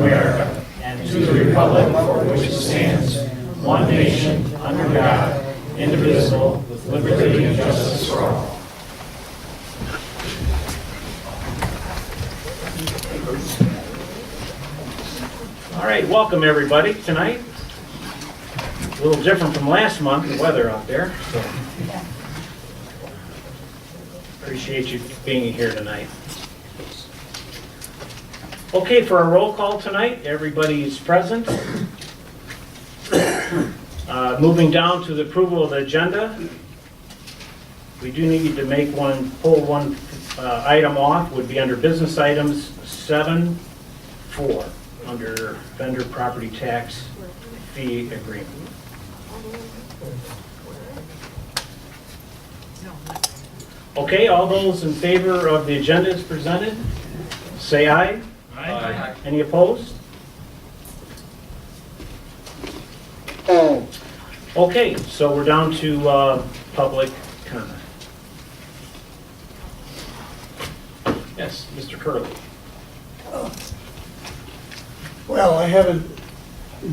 America and to the republic for which it stands, one nation, under God, indivisible, with liberty and justice for all. All right, welcome everybody tonight. A little different from last month, the weather out there. So appreciate you being here tonight. Okay, for our roll call tonight, everybody's present. Moving down to the approval of the agenda, we do need to pull one item off, would be under business items 7.4, under vendor property tax fee agreement. Okay, all those in favor of the agenda as presented, say aye. Aye. Any opposed? Okay, so we're down to public comment. Yes, Mr. Curley. Well, I haven't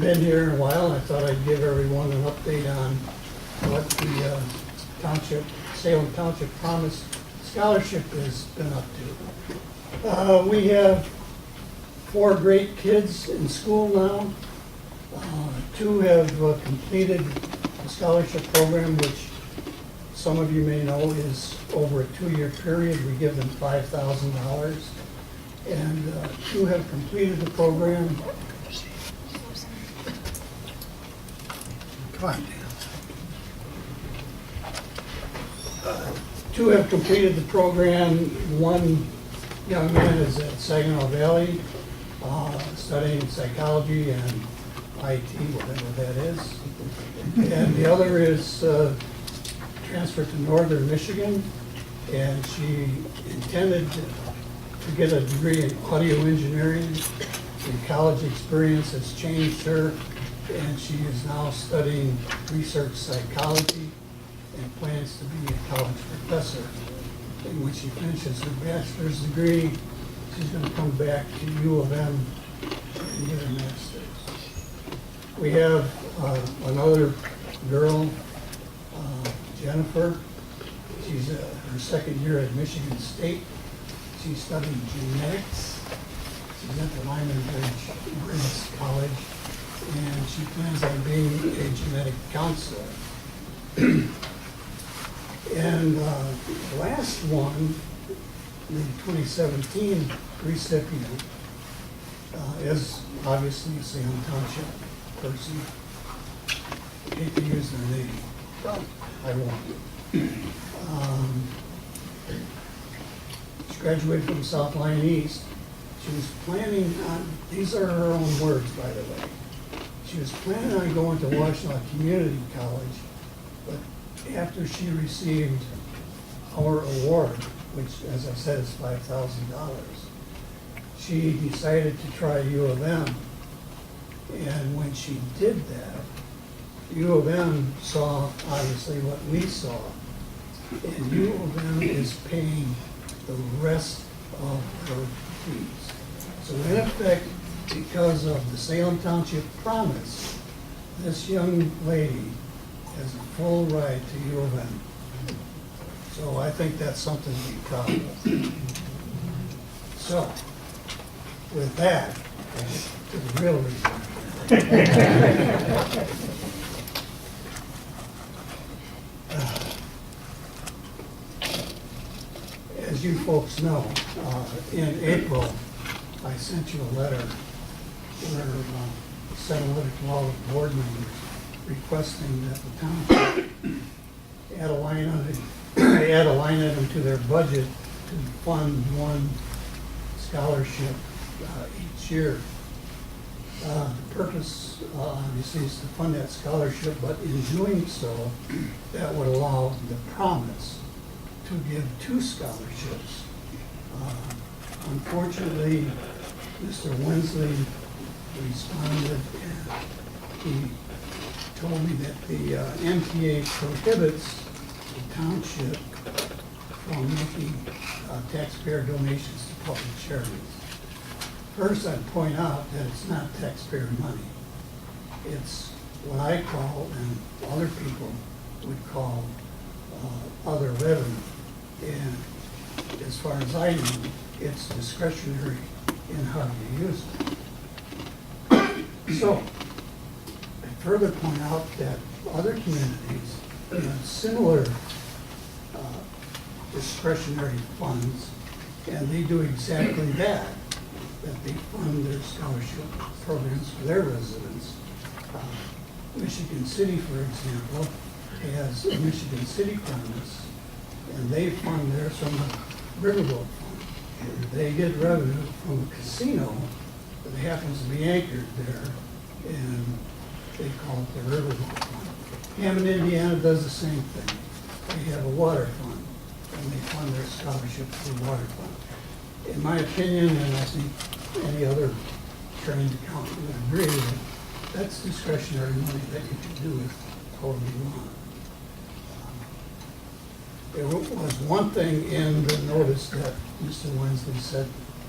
been here in a while. I thought I'd give everyone an update on what the Salem Township Promise Scholarship has been up to. We have 4 great kids in school now. 2 have completed the scholarship program, which some of you may know is over a 2-year period. We give them $5,000. And 2 have completed the program. Come on, Dan. 2 have completed the program. 1 young man is at Saginaw Valley studying psychology and IT, whatever that is. And the other is transferred to Northern Michigan, and she intended to get a degree in audio engineering. The college experience has changed her, and she is now studying research psychology and plans to be a college professor. And when she finishes her bachelor's degree, she's going to come back to U of M and get her master's. We have another girl, Jennifer. She's her 2nd year at Michigan State. She's studying genetics. She's at the Lyman Bridge College, and she plans on being a genetic counselor. And the last one, the 2017 recipient, is obviously a Salem Township person. I hate to use their name, but I won't. She graduated from South Lyon East. She was planning on, these are her own words, by the way. She was planning on going to Washtenaw Community College, but after she received our award, which, as I said, is $5,000, she decided to try U of M. And when she did that, U of M saw, obviously, what we saw. And U of M is paying the rest of her fees. So in effect, because of the Salem Township Promise, this young lady has a full ride to U of M. So I think that's something to be proud of. So, with that, to the real reason. As you folks know, in April, I sent you a letter where 7 Little board members requesting that the township add a line item to their budget to fund 1 scholarship each year. The purpose, obviously, is to fund that scholarship, but in doing so, that would allow the Promise to give 2 scholarships. Unfortunately, Mr. Winsley responded, and he told me that the MTA prohibits the township from making taxpayer donations to public charities. First, I'd point out that it's not taxpayer money. It's what I call, and other people would call, other revenue. And as far as I know, it's discretionary in how you use it. So, I further point out that other communities have similar discretionary funds, and they do exactly that they fund their scholarship programs for their residents. Michigan City, for example, has a Michigan City Promise, and they fund theirs from the Riverboat Fund. They get revenue from a casino that happens to be anchored there, and they call it the Riverboat Fund. Hammond, Indiana does the same thing. They have a water fund, and they fund their scholarships through the water fund. In my opinion, and I think any other trained accountant would agree, that that's discretionary money that you can do with however you want. There was one thing in the notice that Mr. Wensley said,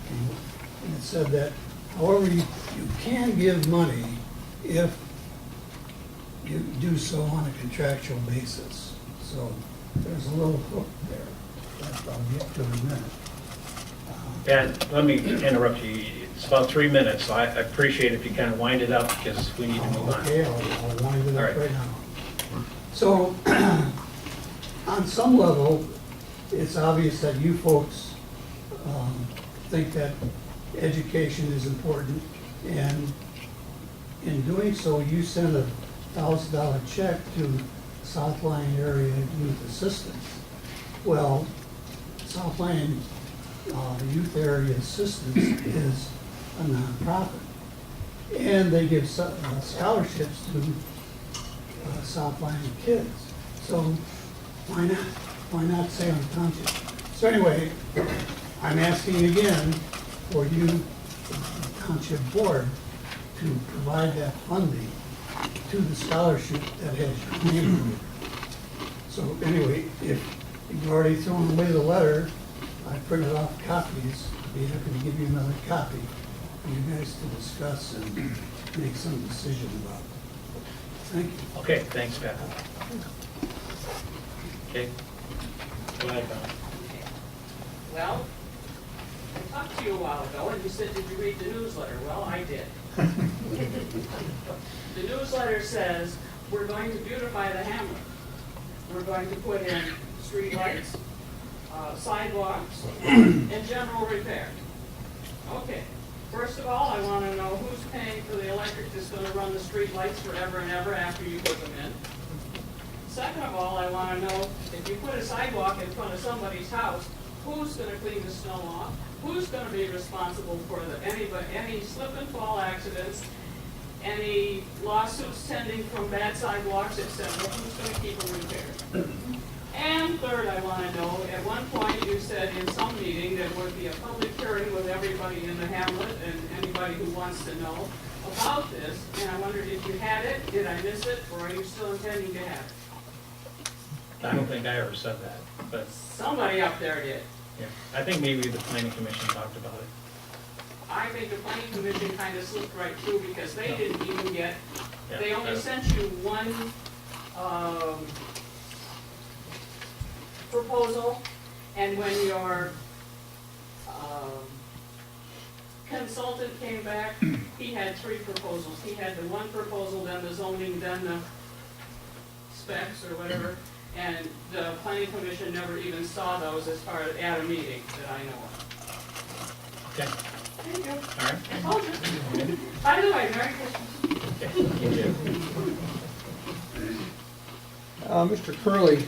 and it said that, however, you can give money if you do so on a contractual basis. So there's a little hook there that I'll get to in a minute. And let me interrupt you. It's about 3 minutes, so I appreciate if you kind of wind it up because we need to move on. Okay, I'll wind it All up right. right now. So, on some level, it's obvious that you folks think that education is important, and in doing so, you send a $1,000 check to South Lyon Area Youth Assistance. Well, South Lyon Youth Area Assistance is a nonprofit, and they give scholarships to South Lyon kids. So why not? Why not say on the township? So anyway, I'm asking again for you, the township board, to provide that funding to the scholarship that has your name on it. So anyway, if you've already thrown away the letter, I printed off copies. I'd be happy to give you another copy for you guys to discuss and make some decision about. Thank you. Okay, thanks, Pat. Okay. Go ahead, Don. Okay. Well, I talked to you a while ago, and you said, did you read the newsletter? Well, I did. The newsletter says, we're going to beautify the hamlet. We're going to put in street lights, sidewalks, and general repair. Okay. First of all, I want to know who's paying for the electric that's going to run the street lights forever and ever after you put them in. Second of all, I want to know if you put a sidewalk in front of somebody's house, who's going to clean the snow off? Who's going to be responsible for any slip and fall accidents, any lawsuits stemming from bad sidewalks, etc.? Who's going to keep them repaired? And third, I want to know, at one point you said in some meeting there would be a public hearing with everybody in the hamlet and anybody who wants to know about this, and I wondered if you had it, did I miss it, or are you still intending to have it? I don't think I ever said that, but Somebody up there did. yeah, I think maybe the planning commission talked about it. I think the planning commission kind of slipped right through because they didn't even get, Yeah, they only I- sent you one proposal, and when your consultant came back, he had 3 proposals. He had the one proposal, then the zoning, then the specs or whatever, and the planning commission never even saw those as part of, at a meeting that I know of. Okay, Thank you. all right. I told you. By the way, Merry Christmas. Okay, you do. Mr. Curley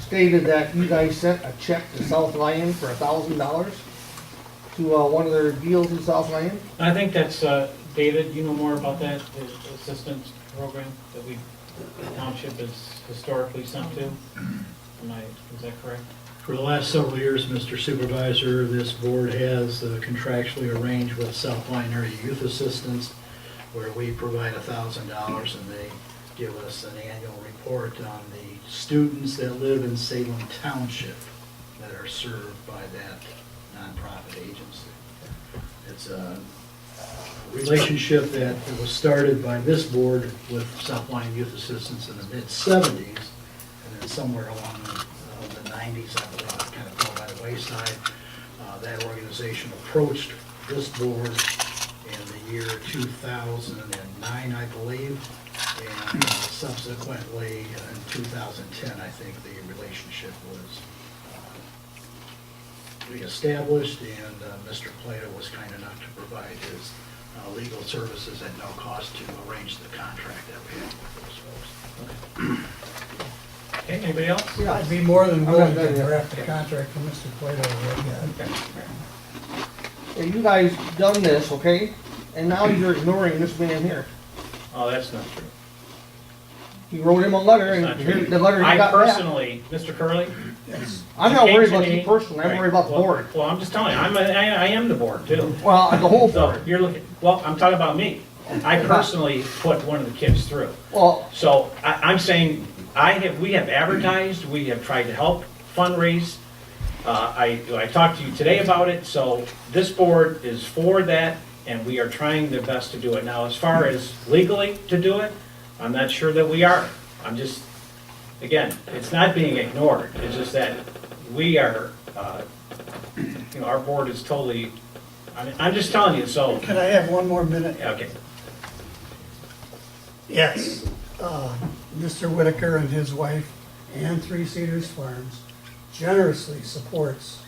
stated that you guys sent a check to South Lyon for $1,000 to one of their deals in South Lyon. I think that's, David, you know more about that, the assistance program that the township has historically sent to? Is that correct? For the last several years, Mr. Supervisor, this board has contractually arranged with South Lyon Area Youth Assistance, where we provide $1,000 and they give us an annual report on the students that live in Salem Township that are served by that nonprofit agency. It's a relationship that was started by this board with South Lyon Youth Assistance in the mid-'70s, and then somewhere along the '90s, I believe, it kind of fell by the wayside. That organization approached this board in the year 2009, I believe, and subsequently in 2010, I think the relationship was reestablished, and Mr. Plato was kind enough to provide his legal services at no cost to arrange the contract that we had with those folks. Okay, anybody else? Yeah. I'd be more than I'm willing not to done yet. draft a contract for Mr. Plato. Hey, you guys done this, okay? And now you're ignoring this man here. Oh, that's not true. You wrote him a letter, That's and not here- true. the letter you I got back. personally, Mr. Curley. Yes. I'm not came worried to about me- you personally, I'm Right. worried about the Well- board. Well, I'm just telling you, I am the board too. Well, the whole So board. you're looking, well, I'm talking about me. I personally put one of the kids through. Well, So I'm saying, we have advertised, we have tried to help fundraise. I talked to you today about it, so this board is for that, and we are trying the best to do it. Now, as far as legally to do it, I'm not sure that we are. I'm just, again, it's not being ignored, it's just that we are, our board is totally, I'm just telling you, so, Can I have one more minute? okay. Yes. Mr. Whitaker and his wife and Three Cedars Farms generously supports.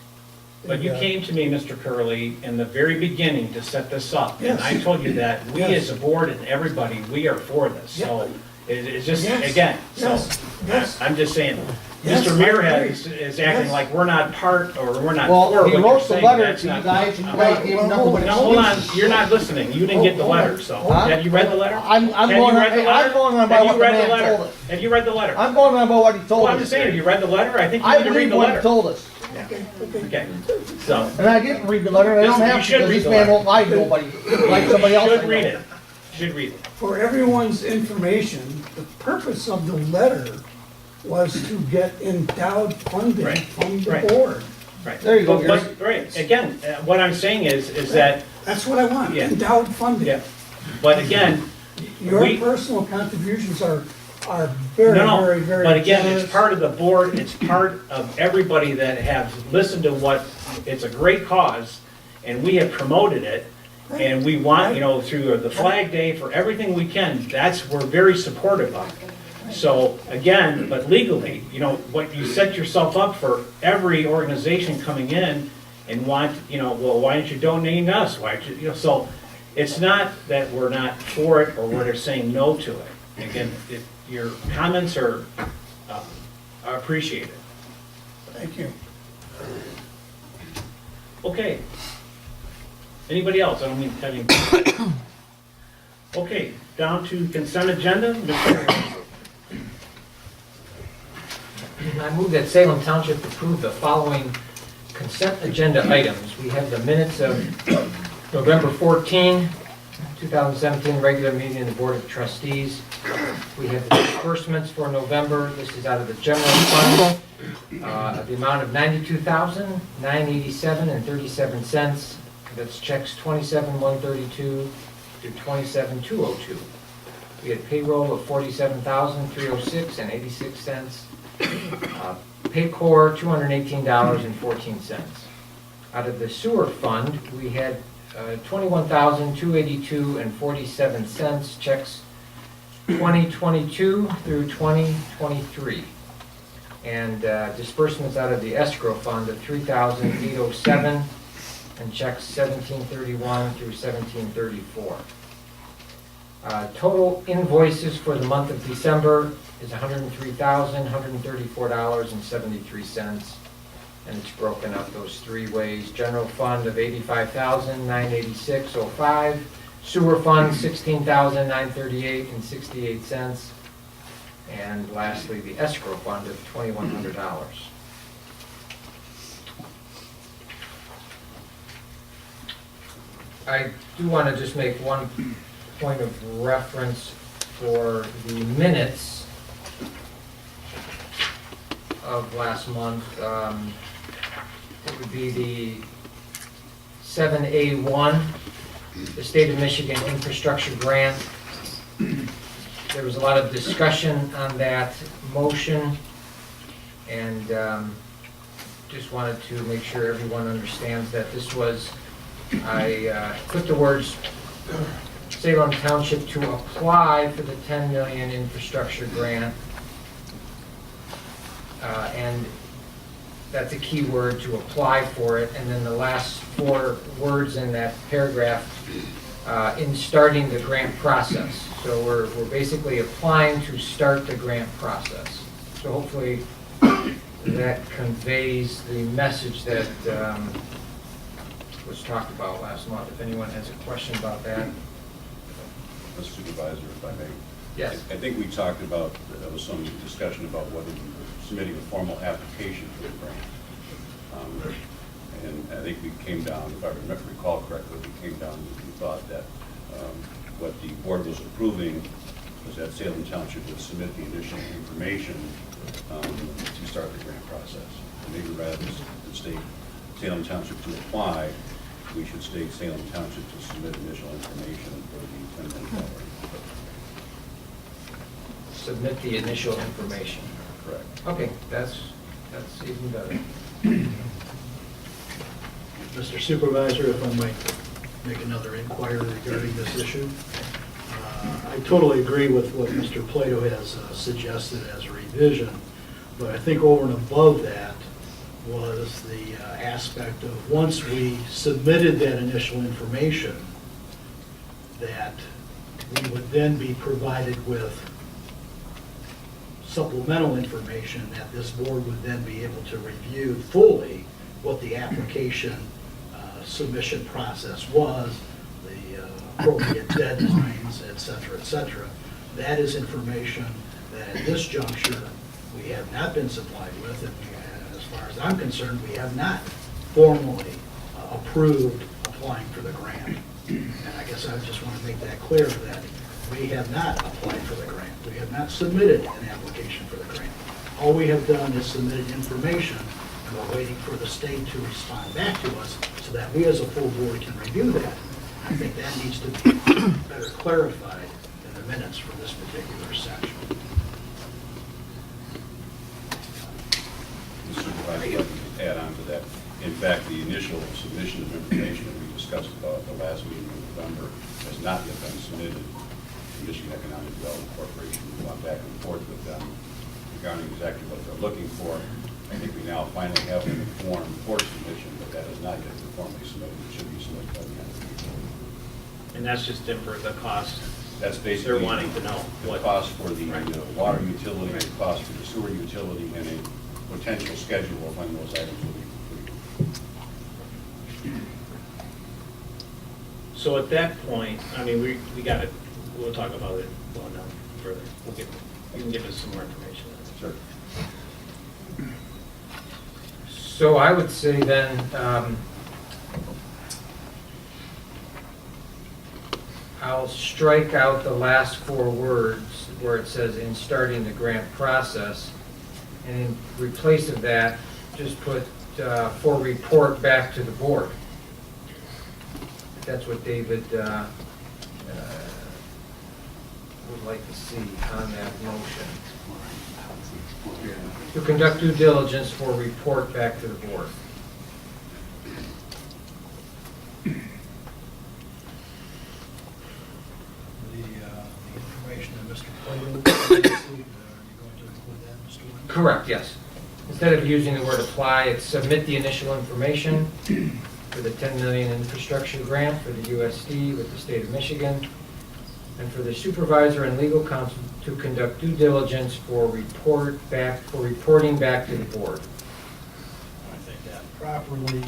But you the, came to me, Mr. Curley, in the very beginning to set this up. And Yes. I told you that we Yes. as a board and everybody, we are for this. So it's just, Yes. again, so Yes. Yes. I'm just saying, Yes, Mr. I Muirhead agree. is acting Yes. like we're not part or we're not for well, what he you're wrote the saying. letter That's to you not- guys, and you guys gave him nothing but Now, hold on, excuses. you're not listening. You didn't get the Hold on. letter, so. Huh? Have you read the letter? I'm Have you going on, read the I'm letter? going on by Have what you the read the man letter? told us. Have you read the letter? I'm going on by what he Well, told I'm us. just saying, have you read the letter? I think you I need to read believe the what he letter. told us. Okay, so. And I didn't read the letter, and I don't You have to, should because read this the man letter. won't lie to nobody, like somebody else. I Should know. read it. Should read it. For everyone's information, the purpose of the letter was to get endowed funding Right. from the Right. board. Right. There you go, Gary. Right, again, what I'm saying is that, That's what I want, Yeah. endowed funding. yeah, but again, Your we- personal contributions are very, no, very, very but again, generous. it's part of the board, it's part of everybody that has listened to what, it's a great cause, and we have promoted it, and we want, through the Flag Day, for everything we can, we're very supportive of. So, again, but legally, what you set yourself up for every organization coming in and want, well, why aren't you donating to us? Why aren't you, so it's not that we're not for it or we're saying no to it. Again, your comments are appreciated. Thank you. Okay. Anybody else? I don't mean having. Okay, down to consent agenda. Mr. I move that Salem Township approve the following consent agenda items. We have the minutes of November 14, 2017, regular meeting of the Board of Trustees. We have the disbursements for November. This is out of the general fund, the amount of $92,987.37. That's checks 27,132 to 27,202. We had payroll of $47,306.86. Paycor, $218.14. Out of the sewer fund, we had $21,282.47, checks 2022 through 2023. And disbursements out of the escrow fund of $3,807, and checks 1731 through 1734. Total invoices for the month of December is $103,134.73, and it's broken up those three ways. General fund of $85,986.05, sewer fund $16,938.68, and lastly, the escrow fund of $2,100. I do want to just make one point of reference for the minutes of last month. It would be the 7A1, the State of Michigan Infrastructure Grant. There was a lot of discussion on that motion, and just wanted to make sure everyone understands that this was, I put the words Salem Township to apply for the 10 million infrastructure grant. And that's a key word, to apply for it. And then the last 4 words in that paragraph, in starting the grant process. So we're basically applying to start the grant process. So hopefully that conveys the message that was talked about last month. If anyone has a question about that. Mr. Supervisor, if I may. Yes. I think we talked about, there was some discussion about whether you were submitting a formal application for the grant. And I think we came down, if I recall correctly, we came down, we thought that what the board was approving was that Salem Township would submit the initial information to start the grant process. And maybe rather than state Salem Township to apply, we should state Salem Township to submit initial information for the $10 million. Submit the initial information. Correct. Okay, that's even better. Mr. Supervisor, if I might make another inquiry regarding this issue. I totally agree with what Mr. Plato has suggested as a revision, but I think over and above that was the aspect of, once we submitted that initial information, that we would then be provided with supplemental information that this board would then be able to review fully what the application submission process was, the appropriate deadlines, et cetera, et cetera. That is information that at this juncture we have not been supplied with, and as far as I'm concerned, we have not formally approved applying for the grant. And I guess I just want to make that clear, that we have not applied for the grant. We have not submitted an application for the grant. All we have done is submitted information, and we're waiting for the state to respond back to us so that we as a full board can review that. I think that needs to be better clarified in the minutes for this particular section. Mr. Supervisor, let me add on to that. In fact, the initial submission of information that we discussed about at the last meeting in November has not yet been submitted to Michigan Economic Development Corporation. We've gone back and forth with them regarding exactly what they're looking for. I think we now finally have an form for submission, but that has not yet been formally submitted. It should be submitted by the end of the week. And that's just for the cost. That's basically. They're wanting to know The what. cost for the Right. water utility, the cost for the sewer utility, and a potential schedule of when those items will be completed. So at that point, I mean, we got it, we'll talk about it going down further. You can give us some more information. Sure. So I would say then, I'll strike out the last 4 words where it says in starting the grant process, and in replace of that, just put for report back to the board. That's what David would like to see on that motion. To conduct due diligence for report back to the board. The information that Mr. Plato received, are you going to include that, Mr. Wynn? Correct, yes. Instead of using the word apply, it's submit the initial information for the 10 million infrastructure grant for the USD with the state of Michigan, and for the supervisor and legal counsel to conduct due diligence for reporting back to the board. I think that properly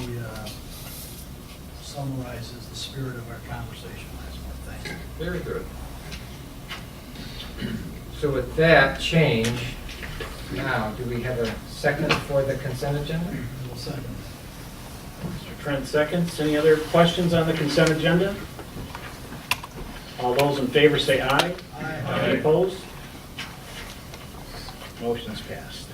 summarizes the spirit of our conversation last month. Thank you. Very good. So with that change, now, do we have a second for the consent agenda? We'll second. Mr. Trent seconds. Any other questions on the consent agenda? All those in favor say aye. Aye. Any opposed? Motion's passed.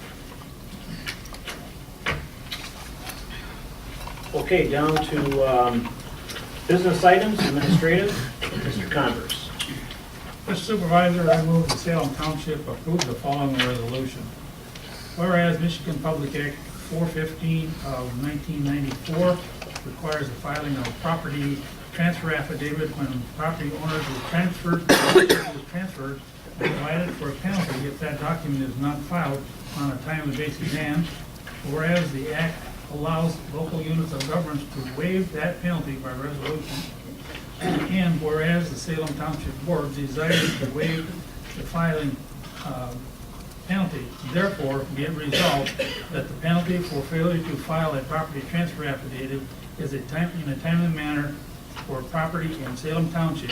Okay, down to Business items, administrative, Mr. Converse. Mr. Supervisor, I move the Salem Township approve the following resolution. Whereas Michigan Public Act 415 of 1994 requires the filing of a property transfer affidavit when property owners is transferred and provided for a penalty if that document is not filed on a timely basis. And whereas the act allows local units of government to waive that penalty by resolution, and whereas the Salem Township Board desires to waive the filing penalty, therefore be it resolved that the penalty for failure to file a property transfer affidavit is in a timely manner for property in Salem Township,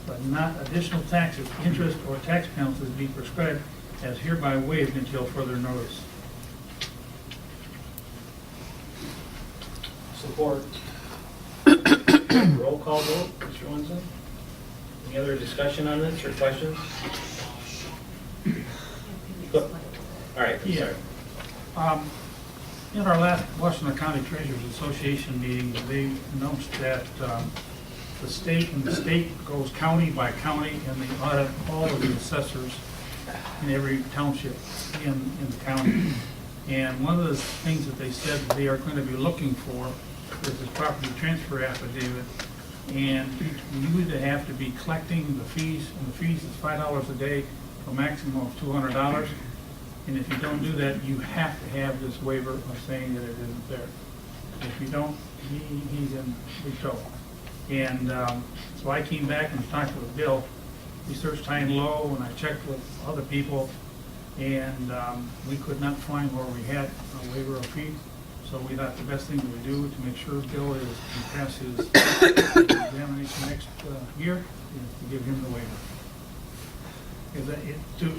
but not additional taxes, interest, or tax penalties be prescribed as hereby waived until further notice. Support. Roll call vote, Mr. Wenzel. Any other discussion on this or questions? Go- All right, I'm Yeah. sorry. In our last Washington County Treasurers Association meeting, they announced that the state goes county by county, and they audit all of the assessors in every township in the county. And one of the things that they said that they are going to be looking for is this property transfer affidavit. And you either have to be collecting the fees, and the fees is $5 a day, for a maximum of $200. And if you don't do that, you have to have this waiver of saying that it isn't there. If you don't, he's in big trouble. And so I came back and talked with Bill. We searched high and low, and I checked with other people, and we could not find where we had a waiver of fees. So we thought the best thing we would do to make sure Bill is, he passes examination next year, is to give him the waiver. Is that it, to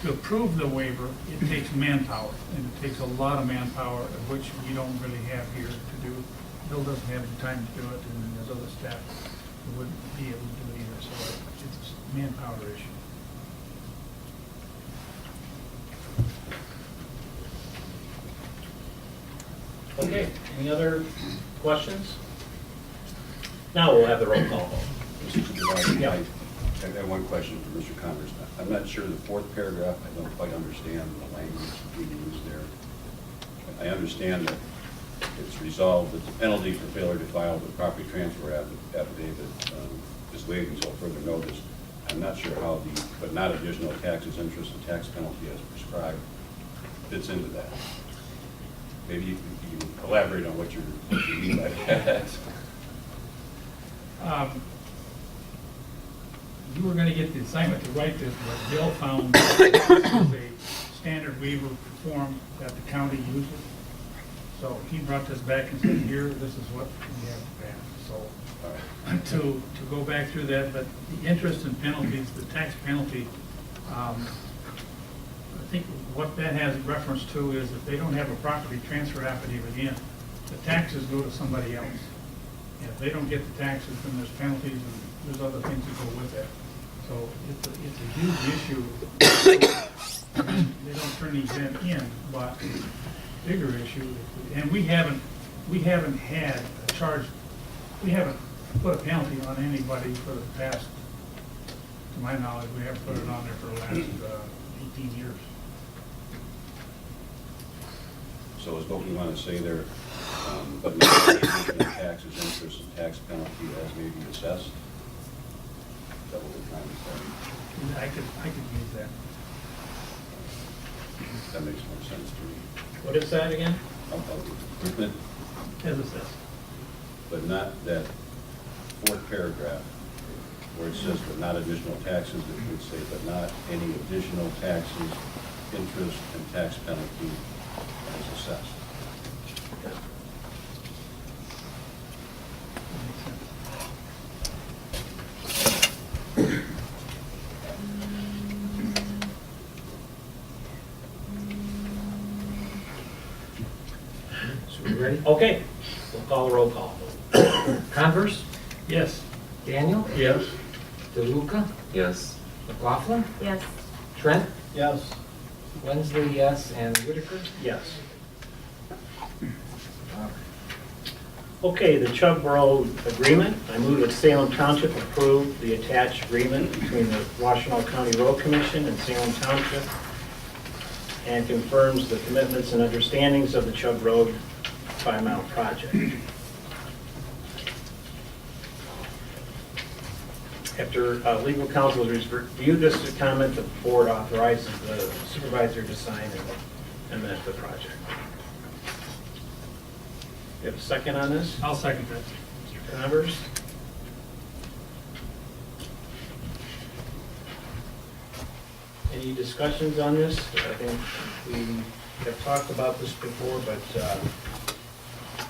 approve the waiver, it takes manpower, and it takes a lot of manpower, of which we don't really have here to do. Bill doesn't have the time to do it, and his other staff wouldn't be able to do it either, so it's a manpower issue. Okay, any other questions? Now we'll have the roll call vote. Mr. Supervisor, Yeah. I have one question for Mr. Converse. I'm not sure the fourth paragraph, I don't quite understand the language being used there. I understand that it's resolved that the penalty for failure to file the property transfer affidavit is waived until further notice. I'm not sure how the, but not additional taxes, interest, and tax penalty as prescribed fits into that. Maybe you can elaborate on what you mean by that. You were gonna get the assignment to write this, but Bill found this is a standard waiver form that the county uses. So he brought this back and said, here, this is what we have to pass. So to go back through that, but the interest and penalties, the tax penalty, I think what that has reference to is if they don't have a property transfer affidavit in, the taxes go to somebody else. And if they don't get the taxes, then there's penalties and there's other things that go with that. So it's a huge issue. They don't turn these in, but it's a bigger issue. And we haven't had a charge, we haven't put a penalty on anybody for the past, to my knowledge, we haven't put it on there for the last 18 years. So is what we want to say there, but not additional taxes, interest, and tax penalty as may be assessed? Is that what we're trying to say? I could use that. That makes more sense to me. What is that again? Improvement, As assessed. but not that fourth paragraph where it says but not additional taxes, it would say but not any additional taxes, interest, and tax penalty as assessed. So we ready? Okay, we'll call the roll call vote. Converse, Yes. Daniel, Yes. DeLuca, Yes. McLaughlin, Yes. Trent, Yes. Wensley, yes, and Whitaker. Yes. Okay, the Chubb Road Agreement. I move that Salem Township approve the attached agreement between the Washtenaw County Road Commission and Salem Township and confirms the commitments and understandings of the Chubb Road 5-mile project. After legal counsel has reviewed this comment, the board authorizes the supervisor to sign and amend the project. You have a second on this? I'll second that. Mr. Convers? Any discussions on this? I think we have talked about this before, but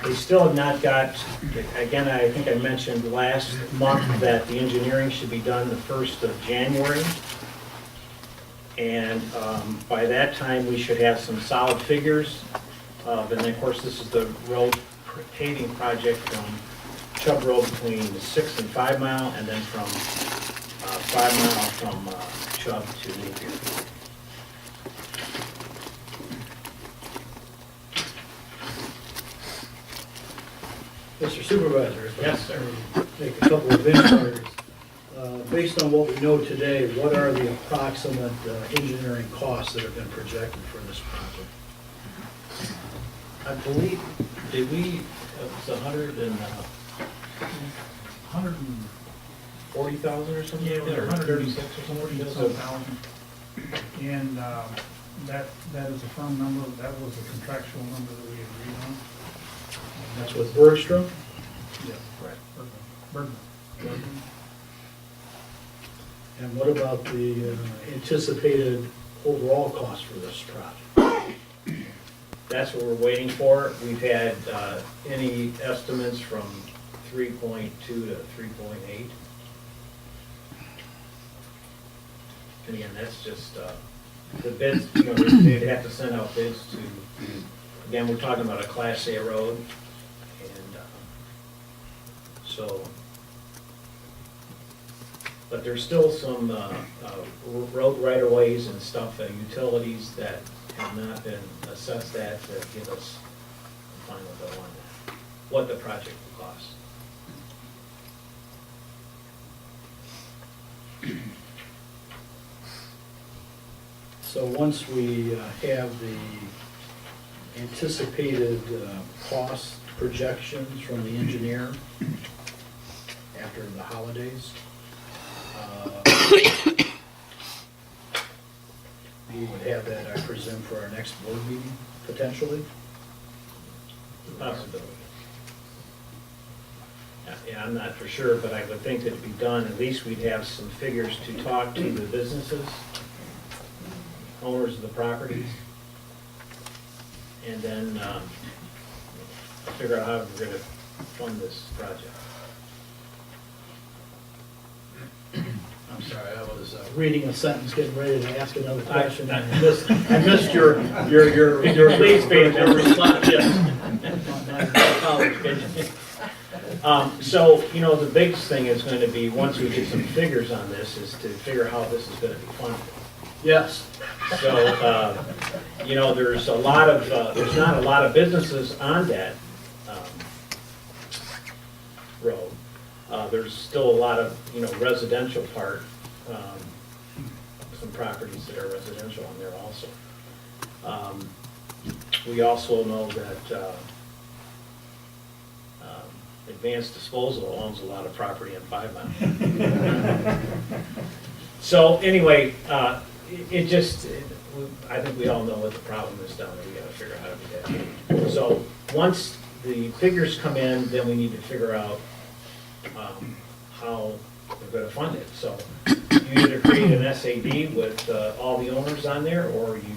they still have not got, again, I think I mentioned last month that the engineering should be done the 1st of January. And by that time, we should have some solid figures. And then, of course, this is the road paving project from Chubb Road between the 6 and 5 mile, and then from 5 mile from Chubb to Napier. Mr. Supervisor, if I Yes, sir. make a couple of inquiries. Based on what we know today, what are the approximate engineering costs that have been projected for this project? I believe, did we, it was 140,000 or something? Yeah, it was Or 36 or something? So- 140,000. And that is a firm number, that was a contractual number that we agreed on. That's with Bergstrom? Yeah, Right. Bergman. And what about the anticipated overall cost for this project? That's what we're waiting for. We've had any estimates from 3.2 to 3.8. And again, that's just, the bids, you know, they'd have to send out bids to, again, we're talking about a Class A road. And so, but there's still some road right-of-ways and stuff, utilities that have not been assessed at to give us a final bill on that, what the project will cost. So once we have the anticipated cost projections from the engineer after the holidays, we would have that, I presume, for our next board meeting, potentially? Possibility. Yeah, I'm not for sure, but I would think that it'd be done, at least we'd have some figures to talk to the businesses, owners of the properties, and then figure out how we're gonna fund this project. I'm sorry, I was reading a sentence, getting ready to ask another question, and I missed your Please pay attention. response, yes. So, you know, the biggest thing is going to be, once we get some figures on this, is to figure out how this is going to be funded. Yes. So, you know, there's a lot of, there's not a lot of businesses on that road. There's still a lot of, you know, residential part, some properties that are residential on there also. We also know that Advanced Disposal owns a lot of property on 5 Mile. So anyway, I think we all know what the problem is down there. We gotta figure out how to do that. So once the figures come in, then we need to figure out how we're gonna fund it. So you either create an SAD with all the owners on there, or you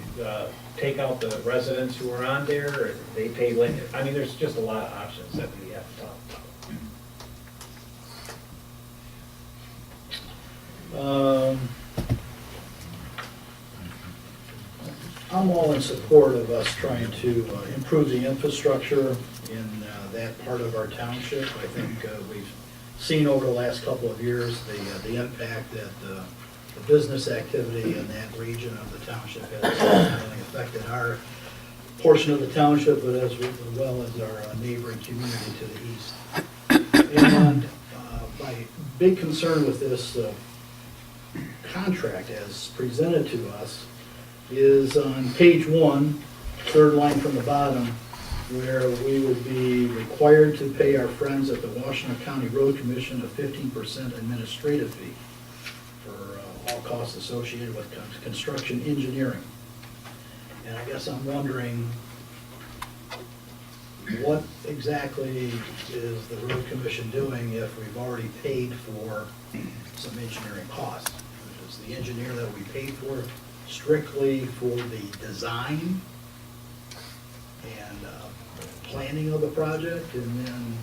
take out the residents who are on there, or they pay later. I mean, there's just a lot of options that we have to talk about. I'm all in support of us trying to improve the infrastructure in that part of our township. I think we've seen over the last couple of years the impact that the business activity in that region of the township has not only affected our portion of the township, but as well as our neighboring community to the east. And my big concern with this contract as presented to us is on page 1, third line from the bottom, where we would be required to pay our friends at the Washington County Road Commission a 15% administrative fee for all costs associated with construction engineering. And I guess I'm wondering, what exactly is the road commission doing if we've already paid for some engineering costs? Is the engineer that we paid for strictly for the design and planning of the project, and then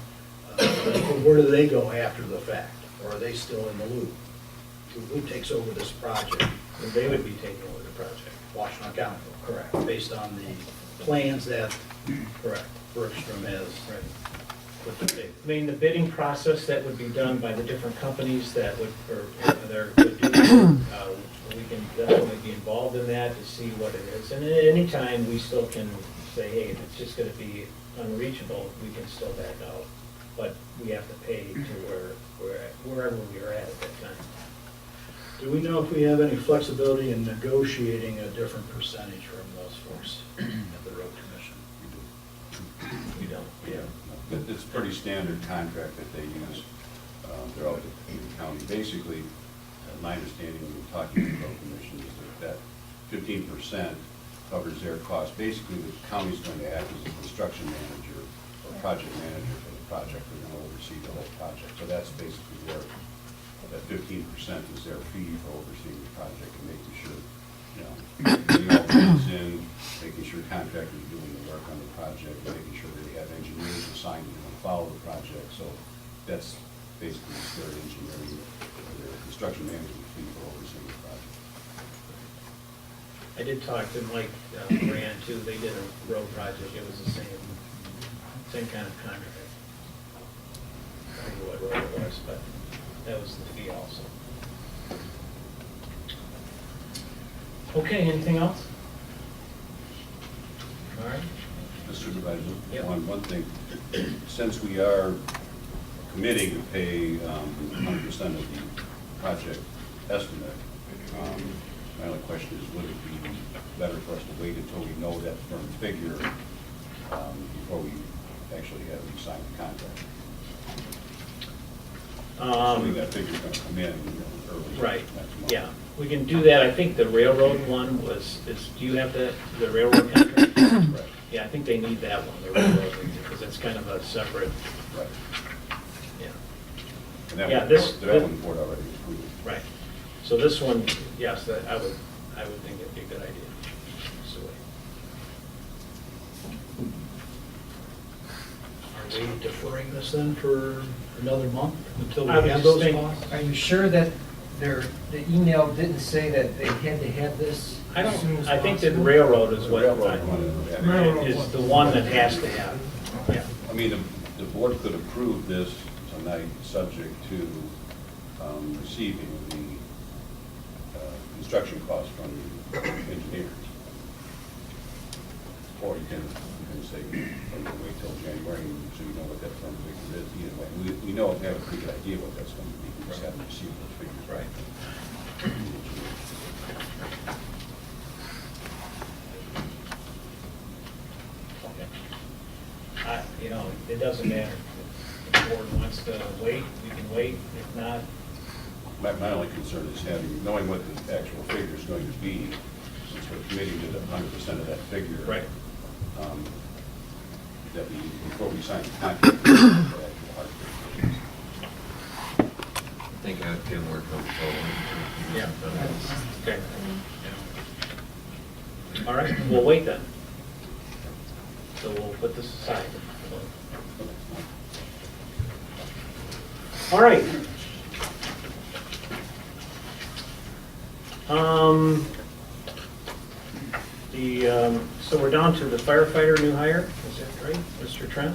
where do they go after the fact? Or are they still in the loop? Who takes over this project? And they would be taking over the project. Washington County, correct, based on the plans that Correct. Bergstrom has put to date. I mean, the bidding process that would be done by the different companies that would, or they're, would do, we can definitely be involved in that to see what it is. And at any time, we still can say, hey, if it's just gonna be unreachable, we can still back out. But we have to pay to wherever we are at that time. Do we know if we have any flexibility in negotiating a different percentage from those folks at the road commission? We don't. Yeah, it's a pretty standard contract that they use throughout the county. Basically, my understanding when we're talking to the road commission is that 15% covers their costs. Basically, the county's going to act as a construction manager or project manager for the project. They're going to oversee the whole project. So that's basically their, that 15% is their fee for overseeing the project and making sure, you know, getting all the bids in, making sure contractors are doing the work on the project, and making sure that they have engineers assigned to follow the project. So that's basically their engineering, their construction management fee for overseeing the project. I did talk to Mike Moran too. They did a road project. It was the same kind of contract. I don't know what road it was, but that was the fee also. Okay, anything else? All right. Mr. Supervisor, Yep. one thing, since we are committing to pay 100% of the project estimate, my only question is, would it be better for us to wait until we know that firm figure before we actually have you sign the contract? Assuming that figure's going to come in early Right, next month. yeah, we can do that. I think the railroad one do you have the railroad contract? Right, Yeah, I think they need that one, the railroad, because it's kind of a separate, right. yeah, And that Yeah, one, this- that one board already approved. right. So this one, yes, I would think it'd be a good idea. So, Are we deferring this then for another month until we I would have just those think- costs? Are you sure that the email didn't say that they had to have this I as soon don't, as I think that possible? railroad is The what railroad one is the one that has to have, yeah. I mean, the board could approve this tonight, subject to receiving the construction costs from the engineers. Or you can say, wait till January, so you know what that firm figure is. Either way, we know, we have a pretty good idea what that's going to be, we just haven't received those figures. Right. You know, it doesn't matter. If the board wants to wait, we can wait. If not, My only concern is knowing what the actual figure is going to be, since we're committing to the 100% of that figure. right. That we, before we sign the contract, the actual hard figures. I think I'd feel more comfortable. Yeah. Okay. All right, we'll wait then. So we'll put this aside. All right. So we're down to the firefighter new hire, is that right, Mr. Trent?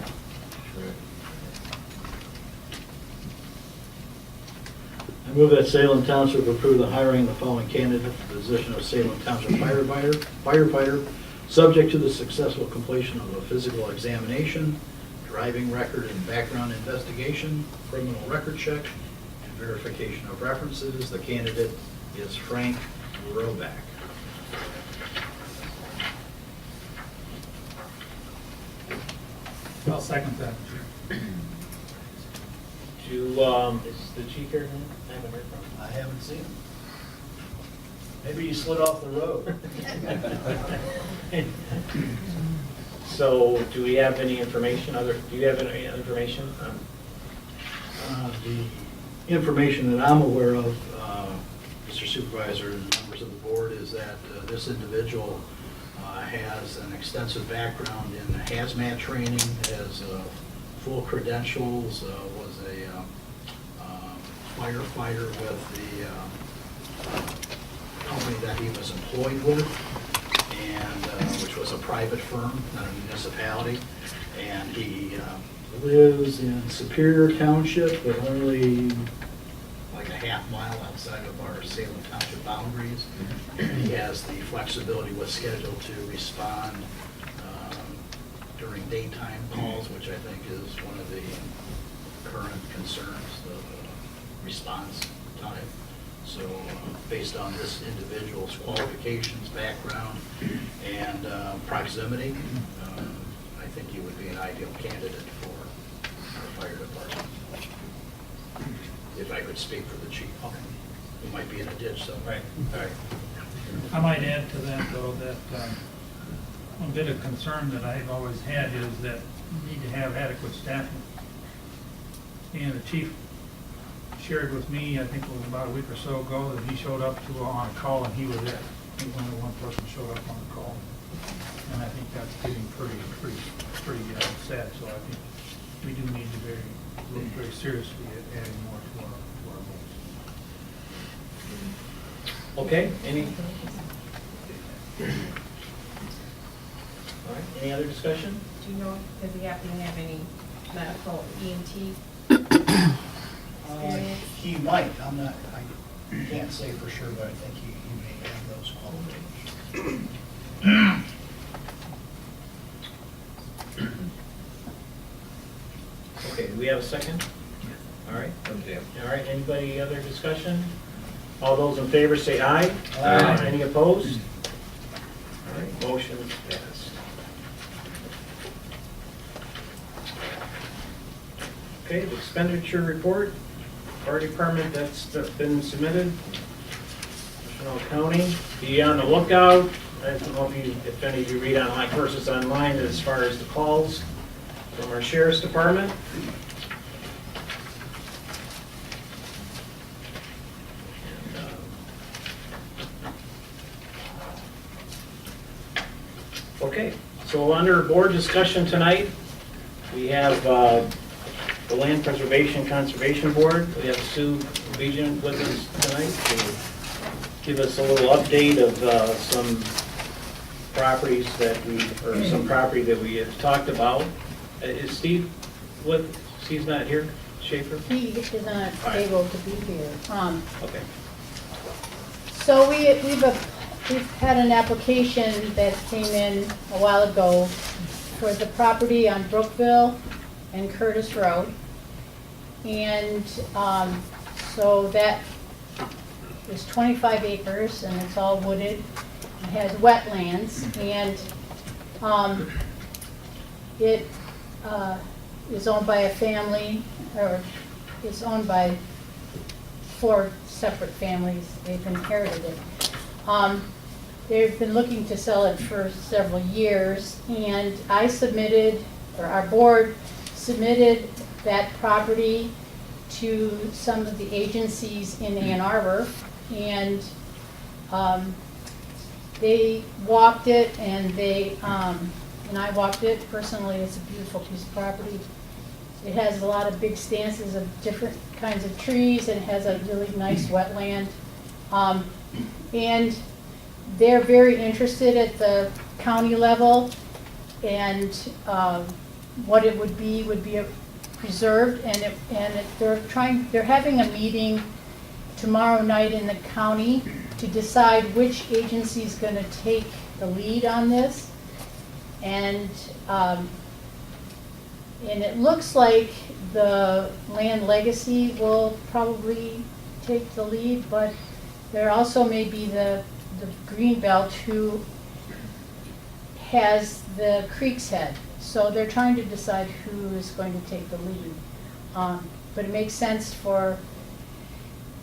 I move that Salem Township approve the hiring of the following candidate for the position of Salem Township firefighter subject to the successful completion of a physical examination, driving record and background investigation, criminal record check, and verification of references. The candidate is Frank Roback. I'll second that. Is the chief here? I haven't heard from him. I haven't seen him. Maybe he slid off the road. So, do we have any information, do you have any information? The information that I'm aware of, Mr. Supervisor and members of the board, is that this individual has an extensive background in hazmat training, has full credentials, was a firefighter with the company that he was employed with, and which was a private firm, not a municipality. And he lives in Superior Township, but only like a half mile outside of our Salem Township boundaries. He has the flexibility with schedule to respond during daytime calls, which I think is one of the current concerns, the response time. So based on this individual's qualifications, background, and proximity, I think he would be an ideal candidate for our fire department. If I could speak for the chief. He might be in a ditch somewhere. All right. I might add to that, though, that one bit of concern that I've always had is that you need to have adequate staffing. And the chief shared with me, I think it was about a week or so ago, that he showed up on a call and he was it. I think only one person showed up on the call. And I think that's getting pretty sad. So I think we do need to look very seriously at adding more to our goals. Okay, all right, any other discussion? Do you know, does he happen to have any medical EMT? He might, I can't say for sure, but I think he may have those qualifications. Okay, do we have a second? All right. All right, anybody other discussion? All those in favor say aye. Aye. Any opposed? All right, motion is passed. Okay, the expenditure report, fire department, that's been submitted. Chanel County, be on the lookout. I don't know if any of you read online versus online as far as the calls from our sheriff's department. Okay, so under board discussion tonight, we have the Land Preservation Conservation Board. We have Sue Regent with us tonight to give us a little update of some properties that some property that we have talked about. Is Steve with? Steve's not here, Schaefer? He is not able to be here. Okay. So we've had an application that came in a while ago for the property on Brookville and Curtis Road. And so that is 25 acres and it's all wooded. It has wetlands and it is owned by a family, or is owned by 4 separate families. They've inherited it. They've been looking to sell it for several years, and I submitted, or our board submitted that property to some of the agencies in Ann Arbor, and they walked it, and and I walked it personally. It's a beautiful piece of property. It has a lot of big stances of different kinds of trees, and it has a really nice wetland. And they're very interested at the county level, and what it would be preserved, and they're having a meeting tomorrow night in the county to decide which agency is going to take the lead on this. And, and it looks like the Land Legacy will probably take the lead, but there also may be the Greenbelt who has the Creek's Head. So they're trying to decide who is going to take the lead. But it makes sense for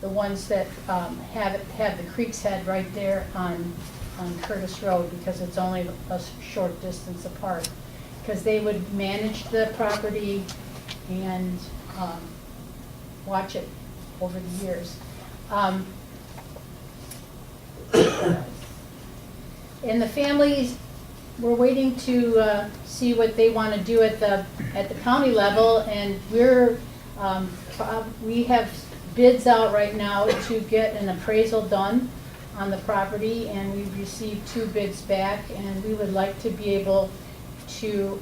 the ones that have the Creek's Head right there on Curtis Road, because it's only a short distance apart. Because they would manage the property and watch it over the years. And the families, we're waiting to see what they want to do at the county level, and we have bids out right now to get an appraisal done on the property, and we've received 2 bids back, and we would like to be able to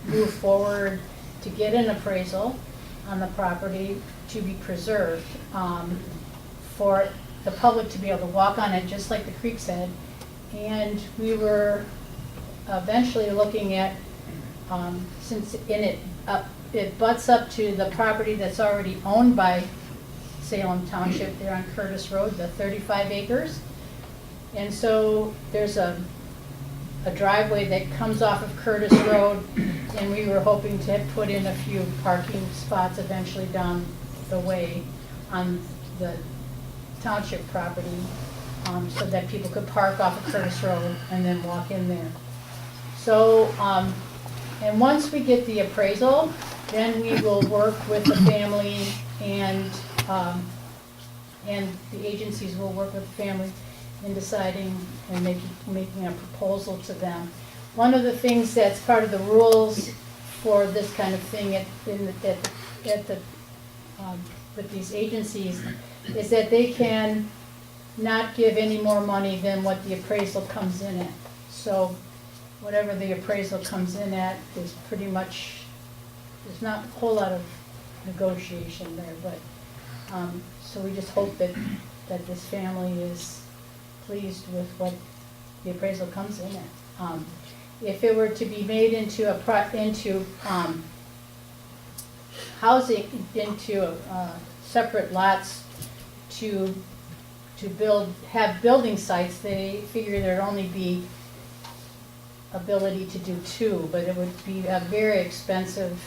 move forward to get an appraisal on the property to be preserved, for the public to be able to walk on it just like the Creek's Head. And we were eventually looking at, since it butts up to the property that's already owned by Salem Township there on Curtis Road, the 35 acres. And so there's a driveway that comes off of Curtis Road, and we were hoping to put in a few parking spots eventually down the way on the township property, so that people could park off of Curtis Road and then walk in there. So, and once we get the appraisal, then we will work with the family, and the agencies will work with the family in deciding and making a proposal to them. One of the things that's part of the rules for this kind of thing with these agencies is that they can not give any more money than what the appraisal comes in at. So whatever the appraisal comes in at is pretty much, there's not a whole lot of negotiation there, but so we just hope that this family is pleased with what the appraisal comes in at. If it were to be made into housing, into separate lots to have building sites, they figure there'd only be ability to do 2, but it would be a very expensive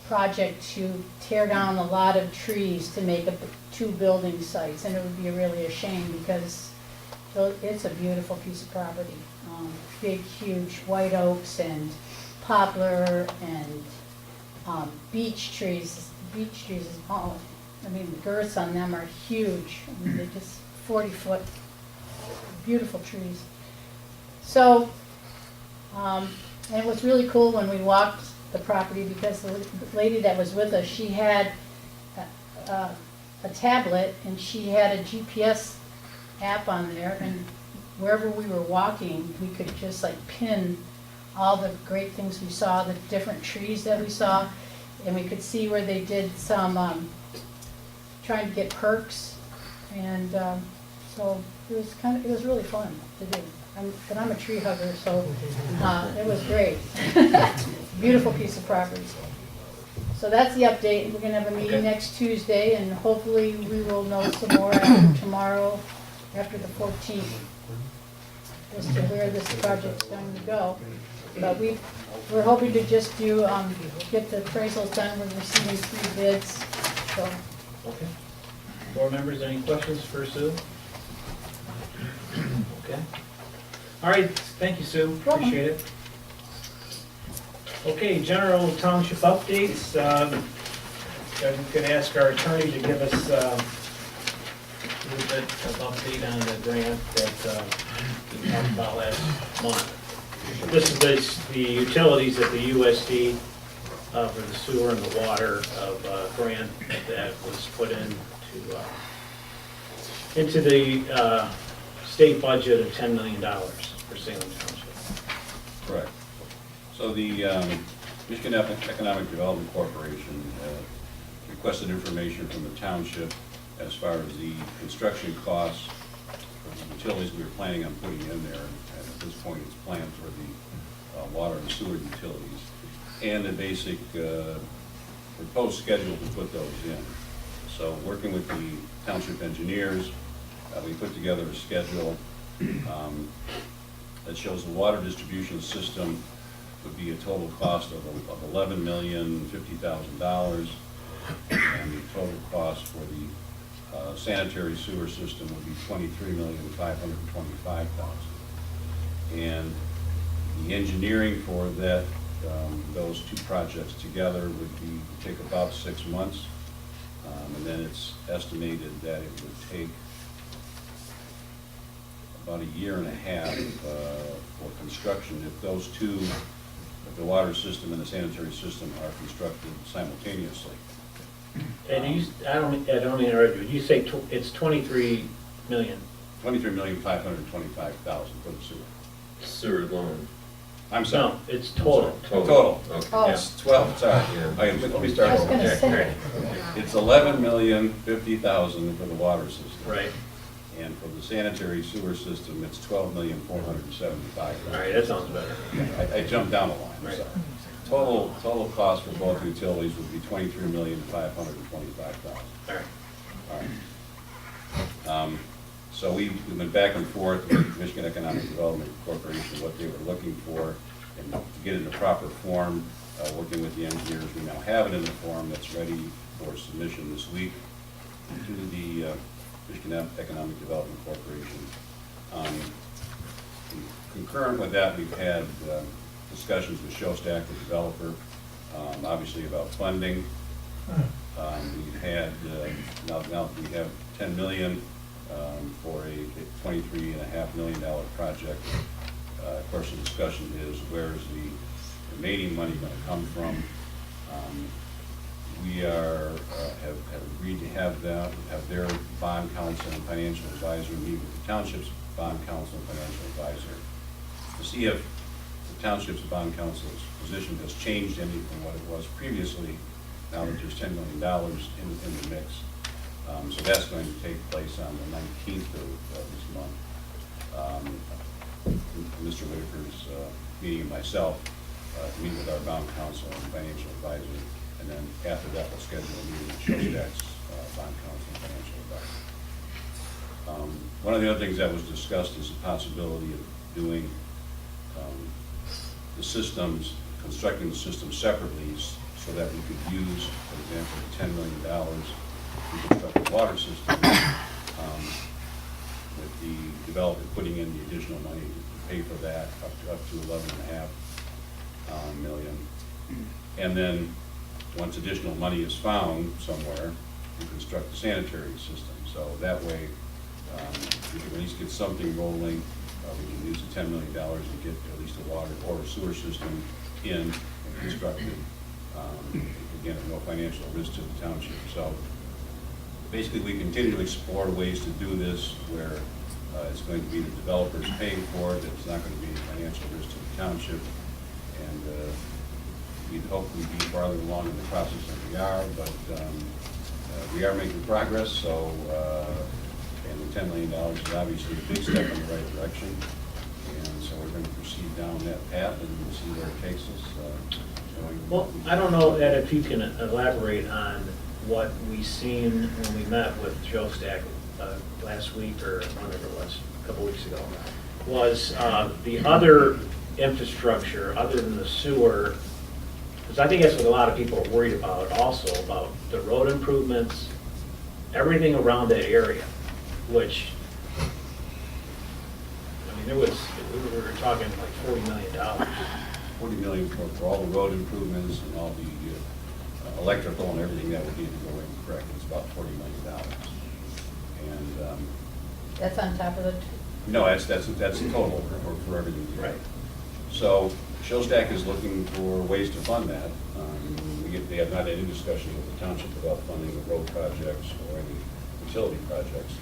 project to tear down a lot of trees to make 2 building sites, and it would be really a shame because it's a beautiful piece of property. Big, huge white oaks and poplar and beech trees. Beech trees, I mean, the girths on them are huge. I mean, they're just 40-foot, beautiful trees. So, and it was really cool when we walked the property because the lady that was with us, she had a tablet and she had a GPS app on there, and wherever we were walking, we could just like pin all the great things we saw, the different trees that we saw, and we could see where they did some trying to get perks, and so it was really fun to do. But I'm a tree hugger, so it was great. Beautiful piece of property. So that's the update. We're gonna have a meeting next Tuesday, and hopefully we will know some more after tomorrow, after the 14th, as to where this project's going to go. But we're hoping to just do, get the appraisals done. We're receiving 3 bids, so. Okay. Board members, any questions for Sue? Okay. All right, thank you, Sue. Welcome. Appreciate it. Okay, general township updates. I'm going to ask our attorney to give us a little bit of update on the grant that we talked about last month. This is the utilities at the USD for the sewer and the water of grant that was put into the state budget of $10 million for Salem Township. Correct. So the Michigan Economic Development Corporation requested information from the township as far as the construction costs for the utilities we were planning on putting in there. And this point, it's planned for the water and sewer utilities, and the basic proposed schedule to put those in. So working with the township engineers, we put together a schedule that shows the water distribution system would be a total cost of $11,050,000, and the total cost for the sanitary sewer system would be $23,525,000. And the engineering for that, those two projects together would be, take about 6 months. And then it's estimated that it would take about 1.5 years for construction if those two, if the water system and the sanitary system are constructed simultaneously. And you, I don't mean to interrupt you, you say it's 23 million. $23,525,000 for the sewer. Sewer alone. I'm sorry. No, it's total. Total. Okay. Oh. It's 12, sorry. Yeah. Okay, let me I start was over. gonna say, It's $11,050,000 for the water system. Right. And for the sanitary sewer system, it's $12,475,000. All right, that sounds better. I jumped down a line, I'm Right. sorry. Total cost for both utilities would be $23,525,000. All right. All right. So we've been back and forth with Michigan Economic Development Corporation, what they were looking for, and to get it in the proper form, working with the engineers, we now have it in the form that's ready for submission this week to the Michigan Economic Development Corporation. Concurrent with that, we've had discussions with Showstack, the developer, obviously about funding. We've had, now we have $10 million for a $23.5 million project. Of course, the discussion is where's the remaining money going to come from? We have agreed to have their bond counsel and financial advisor meet with the township's bond counsel and financial advisor to see if the township's bond counsel's position has changed any from what it was previously, now that there's $10 million in the mix. So that's going to take place on the 19th of this month. Mr. Whitaker's meeting and myself to meet with our bond counsel and financial advisor, and then after that we'll schedule a meeting with Showstack's bond counsel and financial advisor. One of the other things that was discussed is the possibility of doing the systems, constructing the system separately so that we could use, for example, the $10 million to construct the water system, with the developer putting in the additional money to pay for that up to $11.5 million. And then, once additional money is found somewhere, to construct the sanitary system. So that way, we can at least get something rolling. We can use the $10 million and get at least a water or a sewer system in and constructed. Again, at no financial risk to the township. So basically, we continue to explore ways to do this where it's going to be the developers paying for it. It's not going to be a financial risk to the township. And we'd hope we'd be farther along in the process than we are, but we are making progress. So, and the $10 million is obviously a big step in the right direction. And so we're going to proceed down that path and we'll see where it takes us. Well, I don't know, Ed, if you can elaborate on what we seen when we met with Showstack last week or whenever it was, a couple weeks ago, was the other infrastructure other than the sewer, because I think that's what a lot of people are worried about also, about the road improvements, everything around that area, which, I mean, we were talking like $40 million. $40 million for all the road improvements and all the electrical and everything that would need to go in, correct, it's about $40 million. And, that's on top of the, no, that's the total for everything. Right. So Showstack is looking for ways to fund that. They have not had any discussion with the township about funding the road projects or any utility projects.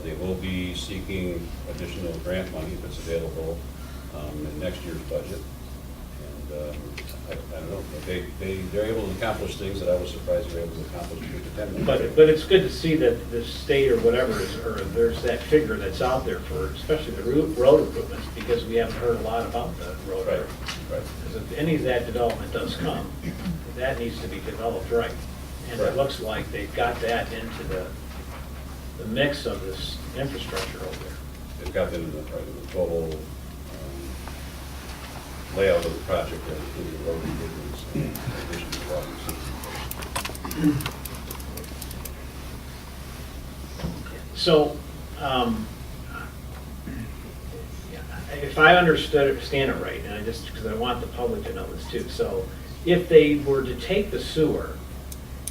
They will be seeking additional grant money if it's available in next year's budget. And I don't know, but they're able to accomplish things that I was surprised they were able to accomplish with the 10 million. But it's good to see that the state or whatever is, or there's that figure that's out there for, especially the road improvements, because we haven't heard a lot about the road. Right, right. Because if any of that development does come, that needs to be developed right. And it Right. looks like they've got that into the mix of this infrastructure over there. They've got that in the total layout of the project, including the road improvements and addition to water system. So, if I understand it right, and I just, because I want the public to know this too, so if they were to take the sewer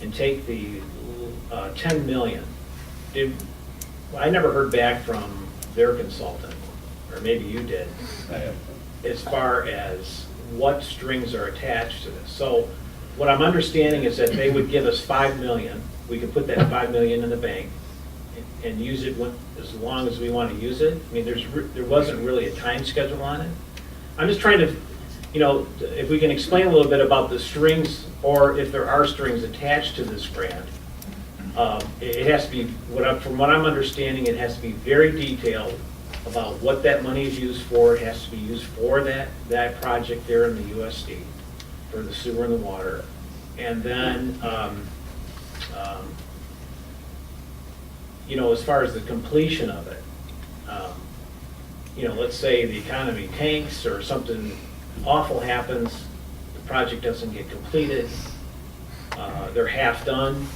and take the 10 million, I never heard back from their consultant, or maybe you did, I have, as far as what strings are attached to this. So what I'm understanding is that they would give us 5 million. We could put that 5 million in the bank and use it as long as we want to use it. I mean, there wasn't really a time schedule on it. I'm just trying to, if we can explain a little bit about the strings, or if there are strings attached to this grant. It has to be, from what I'm understanding, it has to be very detailed about what that money is used for. It has to be used for that project there in the USD, for the sewer and the water. And then, as far as the completion of it, let's say the economy tanks or something awful happens, the project doesn't get completed, they're half done.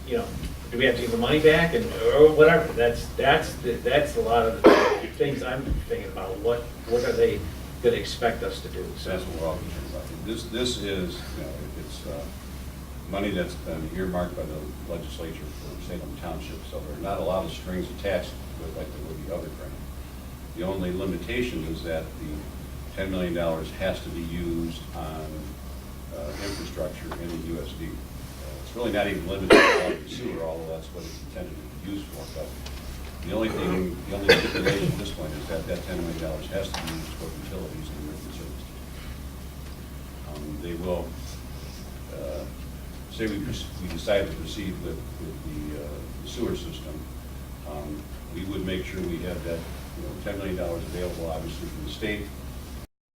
Do we have to give the money back or whatever? That's a lot of the things I'm thinking about. What are they going to expect us to do? so that's what we're all concerned about. This is, it's money that's been earmarked by the legislature for Salem Township, so there are not a lot of strings attached to it like there would be other grants. The only limitation is that the $10 million has to be used on infrastructure in the USD. It's really not even limited to water and sewer, although that's what it's intended to be used for. But the only stipulation at this point is that $10 million has to be used for utilities and emergency services. They will, say we decide to proceed with the sewer system, we would make sure we have that $10 million available, obviously, from the state.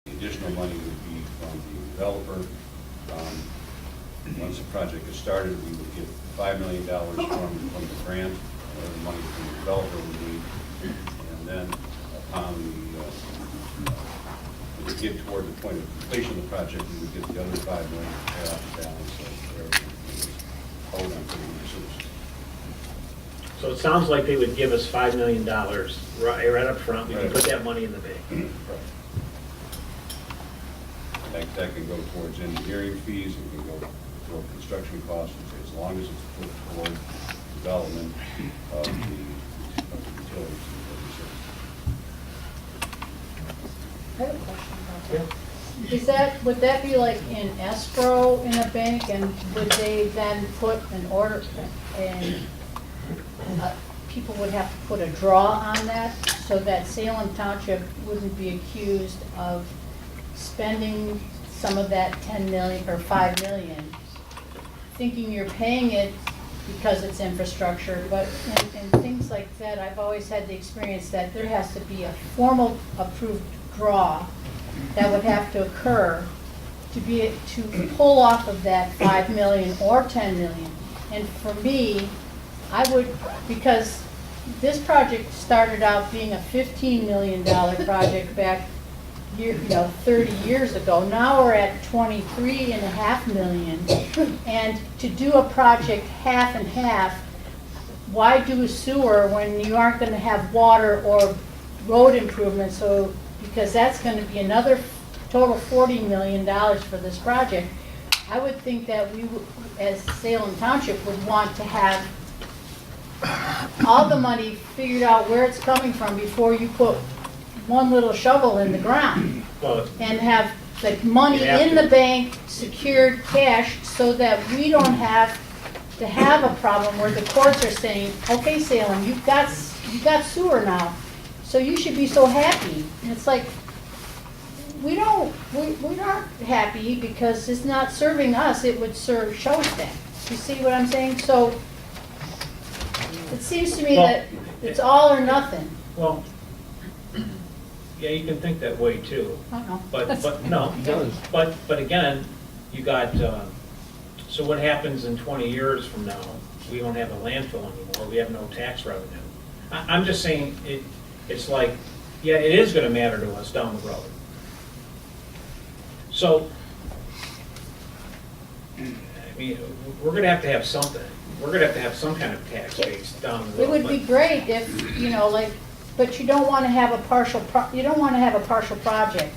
The additional money would be from the developer. Once the project is started, we would get $5 million from the grant, whatever money from the developer would need, and then upon we would get toward the point of completion of the project, we would get the other $5 million to pay off the balance of everything that was owed on the resources. So it sounds like they would give us $5 million right up front. We can Right. put that money in the bank. That can go towards engineering fees, it can go toward construction costs, as long as it's put toward development of the utilities and I have a question about that. Would that be like in escrow in a bank, and would they then put an order, and people would have to put a draw on that, so that Salem Township wouldn't be accused of spending some of that 10 million or 5 million, thinking you're paying it because it's infrastructure, but in things like that, I've always had the experience that there has to be a formal approved draw that would have to occur to pull off of that 5 million or 10 million. And for me, I would, because this project started out being a $15 million project back 30 years ago. Now we're at 23.5 million. And to do a project half and half, why do a sewer when you aren't going to have water or road improvements? So, because that's going to be another total $40 million for this project. I would think that we, as Salem Township, would want to have all the money figured out where it's coming from before you put one little shovel in the ground, Well, and have the money You have in to. the bank, secured cash, so that we don't have to have a problem where the courts are saying, okay, Salem, you've got sewer now, so you should be so happy. And it's like, we aren't happy because it's not serving us, it would serve Shostak. You see what I'm saying? So it seems to me Well, that it's all or nothing. Well, yeah, you can think that way too. I don't know. But, no, but again, you got, so what happens in 20 years from now? We don't have a landfill anymore, we have no tax revenue. I'm just saying, it's like, yeah, it is gonna matter to us down the road. So, I mean, we're gonna have to have something. We're gonna have to have some kind of tax base down the road. It would be but- great if, like, but you don't want to have a partial, you don't want to have a partial project.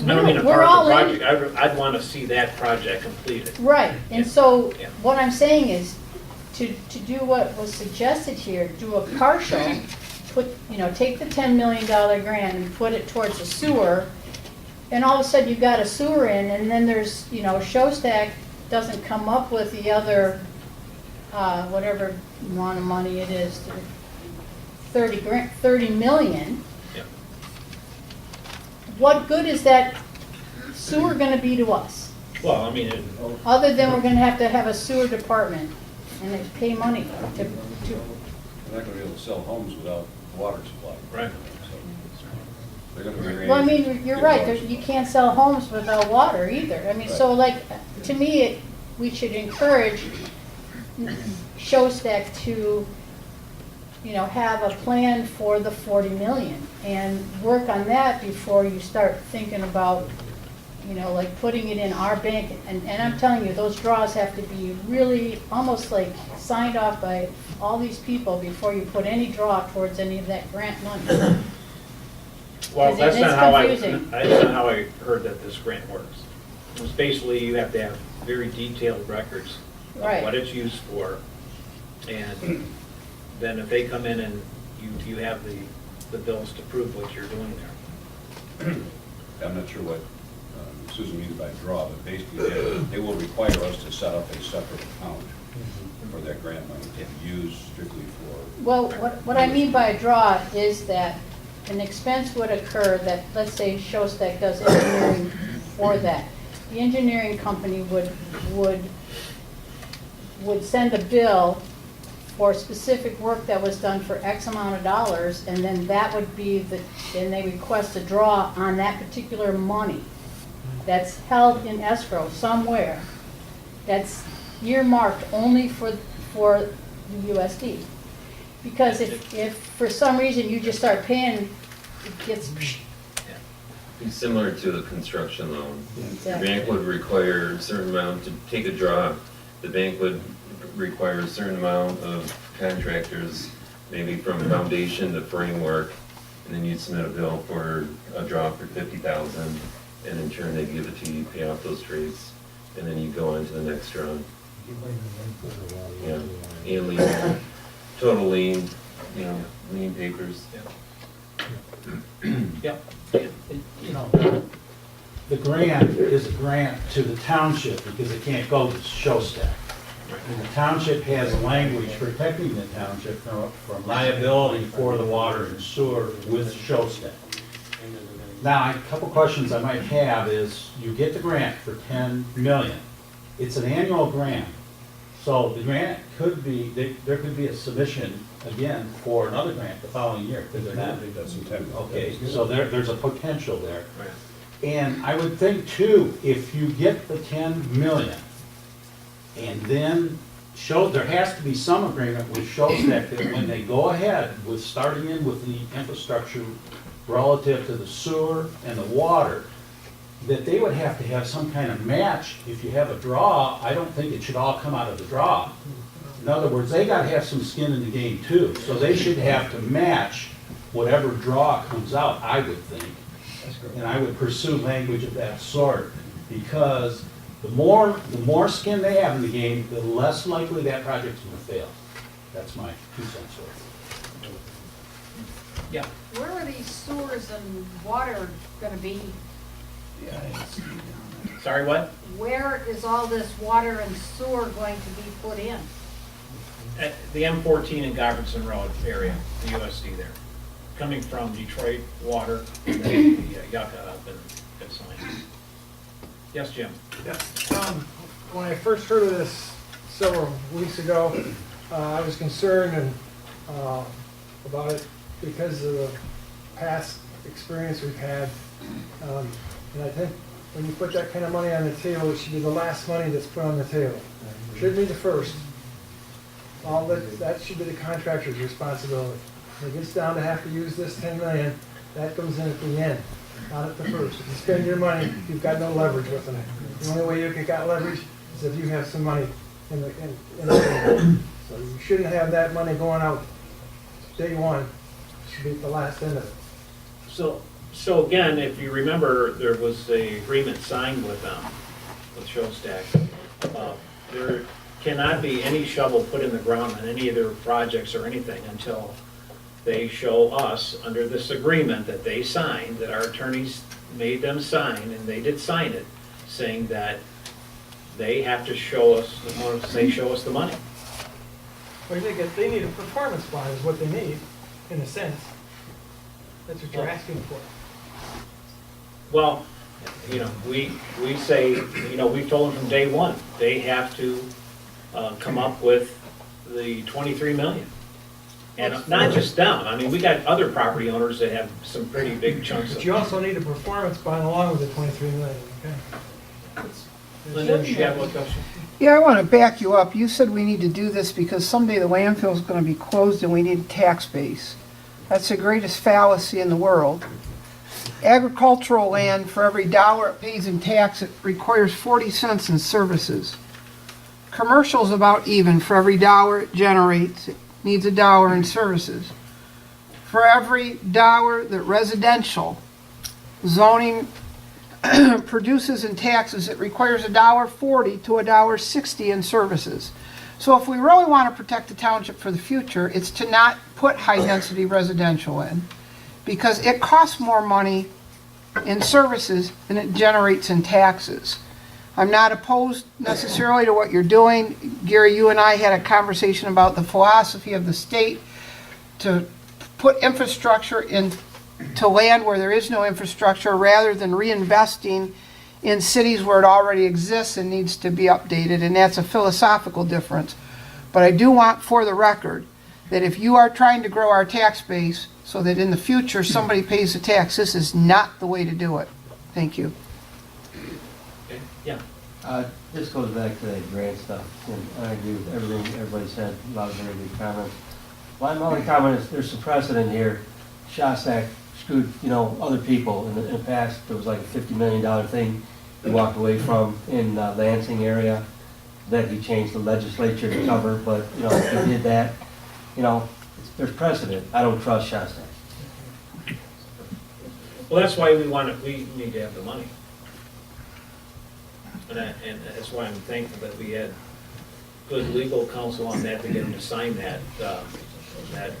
I don't mean a We're all partial in- project, I'd wanna see that project completed. Right, and Yeah. so Yeah. what I'm saying is, to do what was suggested here, do a partial, take the $10 million grant and put it towards the sewer, and all of a sudden you've got a sewer in, and then there's, Shostak doesn't come up with the other, whatever amount of money it is, 30 million. Yeah. What good is that sewer gonna be to us? Well, I mean, Other than we're gonna have to have a sewer department and they pay money to, We're not gonna be able to sell homes without water supply. Right. So, they're gonna be. well, I mean, you're right, you can't sell homes without water either. I mean, so like, to me, we should encourage Shostak to, have a plan for the 40 million and work on that before you start thinking about, like putting it in our bank. And I'm telling you, those draws have to be really almost like signed off by all these people before you put any draw towards any of that grant money. well, Because that's it's not how confusing. that's not how I heard that this grant works. It's basically, you have to have very detailed records of Right. what it's used for, and then if they come in and you have the bills to prove what you're doing there. I'm not sure what Susan means by draw, but basically, they will require us to set up a separate account for that grant money to be used strictly for. Well, what I mean by a draw is that an expense would occur that, let's say Shostak does engineering for that. The engineering company would send a bill for specific work that was done for X amount of dollars, and then that would be and they request a draw on that particular money that's held in escrow somewhere, that's earmarked only for the USD. Because if for some reason you just start paying, it gets, Be similar to a construction loan. The Exactly. bank would require a certain amount to take a draw. The bank would require a certain amount of contractors, maybe from foundation to framework, and then you'd submit a bill for a draw for 50,000, and in turn they give it to you, pay off those trades, and then you go on to the next draw. Yeah, and lien, total lien, lien papers. Yep. The grant is a grant to the township because it can't go to Shostak. And the township has a language protecting the township from liability for the water and sewer with Shostak. Now, a couple questions I might have is, you get the grant for 10 million. It's an annual grant. So the grant could be, there could be a submission again for another grant the following year, could there I not? think that's intended. Okay, so there's a potential there. Right. And I would think too, if you get the 10 million, and then there has to be some agreement with Shostak that when they go ahead with starting in with the infrastructure relative to the sewer and the water, that they would have to have some kind of match. If you have a draw, I don't think it should all come out of the draw. In other words, they gotta have some skin in the game too, so they should have to match whatever draw comes out, I would think. And I would pursue language of that sort, because the more skin they have in the game, the less likely that project's gonna fail. That's my 2 cents worth. Yeah. Where are these sewers and water gonna be? Sorry, what? Where is all this water and sewer going to be put in? At the M14 and Govertson Road area, the USD there. Coming from Detroit Water, and then the Yucca up and Yes, Jim? When I first heard of this several weeks ago, I was concerned about it because of the past experience we've had. And I think when you put that kind of money on the table, it should be the last money that's put on the table. Shouldn't be the first. That should be the contractor's responsibility. When it gets down to have to use this 10 million, that comes in at the end, not at the first. If you spend your money, you've got no leverage with it. The only way you can get leverage is if you have some money in the so you shouldn't have that money going out day one. It should be at the last end of it. So again, if you remember, there was a agreement signed with them, with Showstack. There cannot be any shovel put in the ground on any of their projects or anything until they show us, under this agreement that they signed, that our attorneys made them sign, and they did sign it, saying that they have to show us, they show us the money. Well, they need a performance bond is what they need, in a sense. That's what you're asking for. Well, we say, we've told them from day one, they have to come up with the 23 million. And not just them, I mean, we got other property owners that have some pretty big chunks But of. you also need a performance bond along with the 23 million, okay? Linda, do you have a question? Yeah, I want to back you up. You said we need to do this because someday the landfill is going to be closed and we need a tax base. That's the greatest fallacy in the world. Agricultural land, for every dollar it pays in tax, it requires 40 cents in services. Commercial is about even. For every dollar it generates, it needs a dollar in services. For every dollar that residential zoning produces in taxes, it requires $1.40 to $1.60 in services. So if we really want to protect the township for the future, it's to not put high-density residential in, because it costs more money in services than it generates in taxes. I'm not opposed necessarily to what you're doing. Gary, you and I had a conversation about the philosophy of the state to put infrastructure into land where there is no infrastructure, rather than reinvesting in cities where it already exists and needs to be updated, and that's a philosophical difference. But I do want, for the record, that if you are trying to grow our tax base so that in the future somebody pays the tax, this is not the way to do it. Thank you. Okay, yeah. This goes back to that grant stuff, and I agree with everything everybody said, a lot of very good comments. My only comment is there's some precedent here. Shostak screwed, other people in the past. There was like a $50 million thing he walked away from in Lansing area that he changed the legislature to cover, but, if he did that, there's precedent. I don't trust Shostak. Well, that's why we need to have the money. And that's why I'm thankful that we had good legal counsel on that to get him to sign that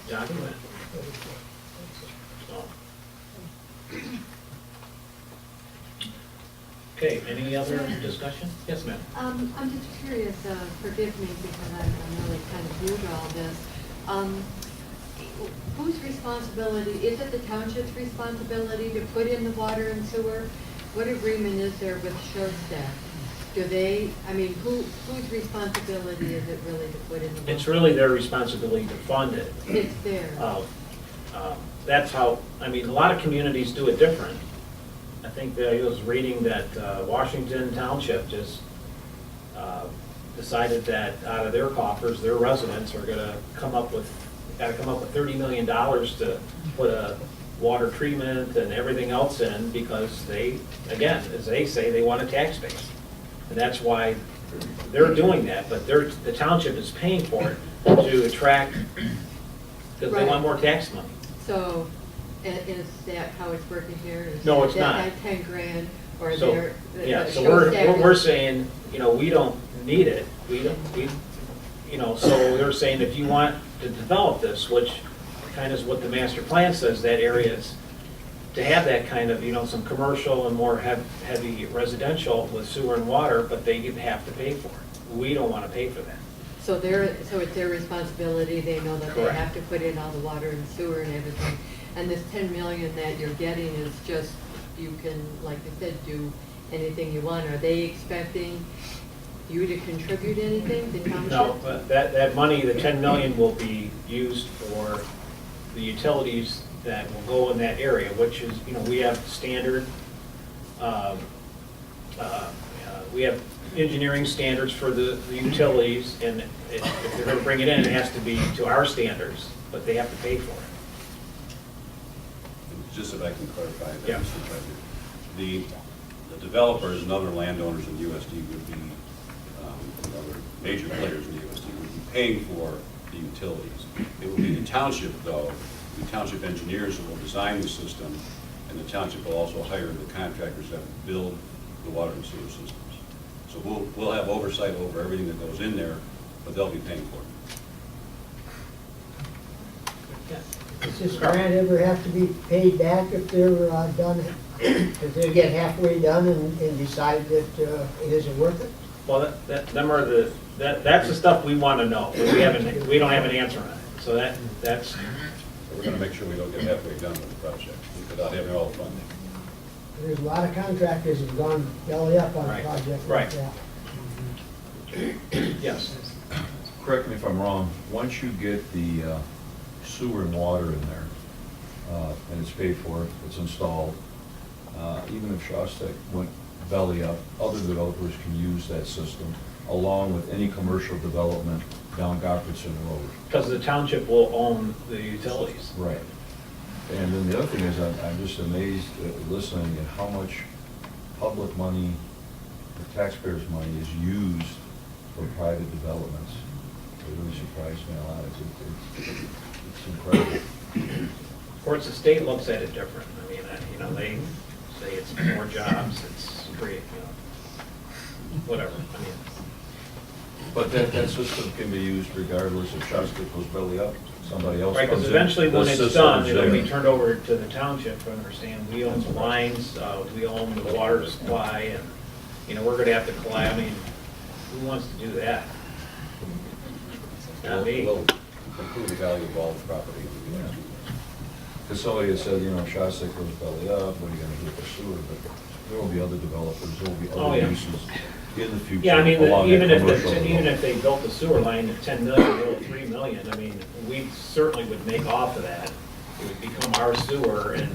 document. So. Okay, any other discussion? Yes, ma'am. I'm just curious, forgive me because I'm really kind of new to all this. Whose responsibility, is it the township's responsibility to put in the water and sewer? What agreement is there with Shostak? Whose responsibility is it really to put in the water? It's really their responsibility to fund it. It's theirs. That's how, a lot of communities do it different. I think that I was reading that Washington Township just decided that out of their coffers, their residents are gonna come up with $30 million to put a water treatment and everything else in, because they, again, as they say, they want a tax base. And that's why they're doing that, but the township is paying for it to attract, because they want more tax money. So, is that how it's working here? No, it's not. That 10 grand, or So, they're... yeah, so we're saying, we don't need it. So they're saying if you want to develop this, which kind of is what the master plan says, that area is to have that kind of, some commercial and more heavy residential with sewer and water, but they have to pay for it. We don't want to pay for that. So it's their responsibility, they know that they Correct. have to put in all the water and sewer and everything. And this 10 million that you're getting is just, you can, like you said, do anything you want. Are they expecting you to contribute anything, the township? No, but that money, the 10 million, will be used for the utilities that will go in that area, which is, we have standard, we have engineering standards for the utilities, and if they're gonna bring it in, it has to be to our standards, but they have to pay for it. Just if I can clarify that, Yeah. Mr. President. The developers and other landowners in the USD would be, other major players in the USD would be paying for the utilities. It would be the township, though, the township engineers who will design the system, and the township will also hire the contractors that build the water and sewer systems. So we'll have oversight over everything that goes in there, but they'll be paying for it. Does this grant ever have to be paid back if they're done, if they get halfway done and decide that it isn't worth it? Well, that's the stuff we want to know, but we don't have an answer on it. So that's, So we're gonna make sure we don't get halfway done with the project without having all the funding. There's a lot of contractors have gone belly up on a Right, project like right. that. yes. Correct me if I'm wrong, once you get the sewer and water in there, and it's paid for, it's installed, even if Shostak went belly up, other developers can use that system along with any commercial development down Goffredson Road. Because the township will own the utilities. Right. And then the other thing is, I'm just amazed listening at how much public money, the taxpayers' money, is used for private developments. It really surprised me a lot. It's incredible. Of course, the state looks at it different. I mean, they say it's more jobs, it's free, whatever. I mean, But that system can be used regardless if Shostak goes belly up, somebody else right, comes because in. eventually when This it's done, system's it'll be there. turned over to the township, to understand. We own the lines, we own the water supply, and, we're gonna have to collect, I mean, who wants to do that? Not me. We'll improve the value of all the property. Because somebody had said, Shostak goes belly up, what are you gonna do for sewer? But there will be other developers, there will be Oh, other yeah. uses in the future. Yeah, I mean, along that even if commercial they built the sewer line at 10 million, or 3 million, I mean, we certainly would make off of that. It would become our sewer, and,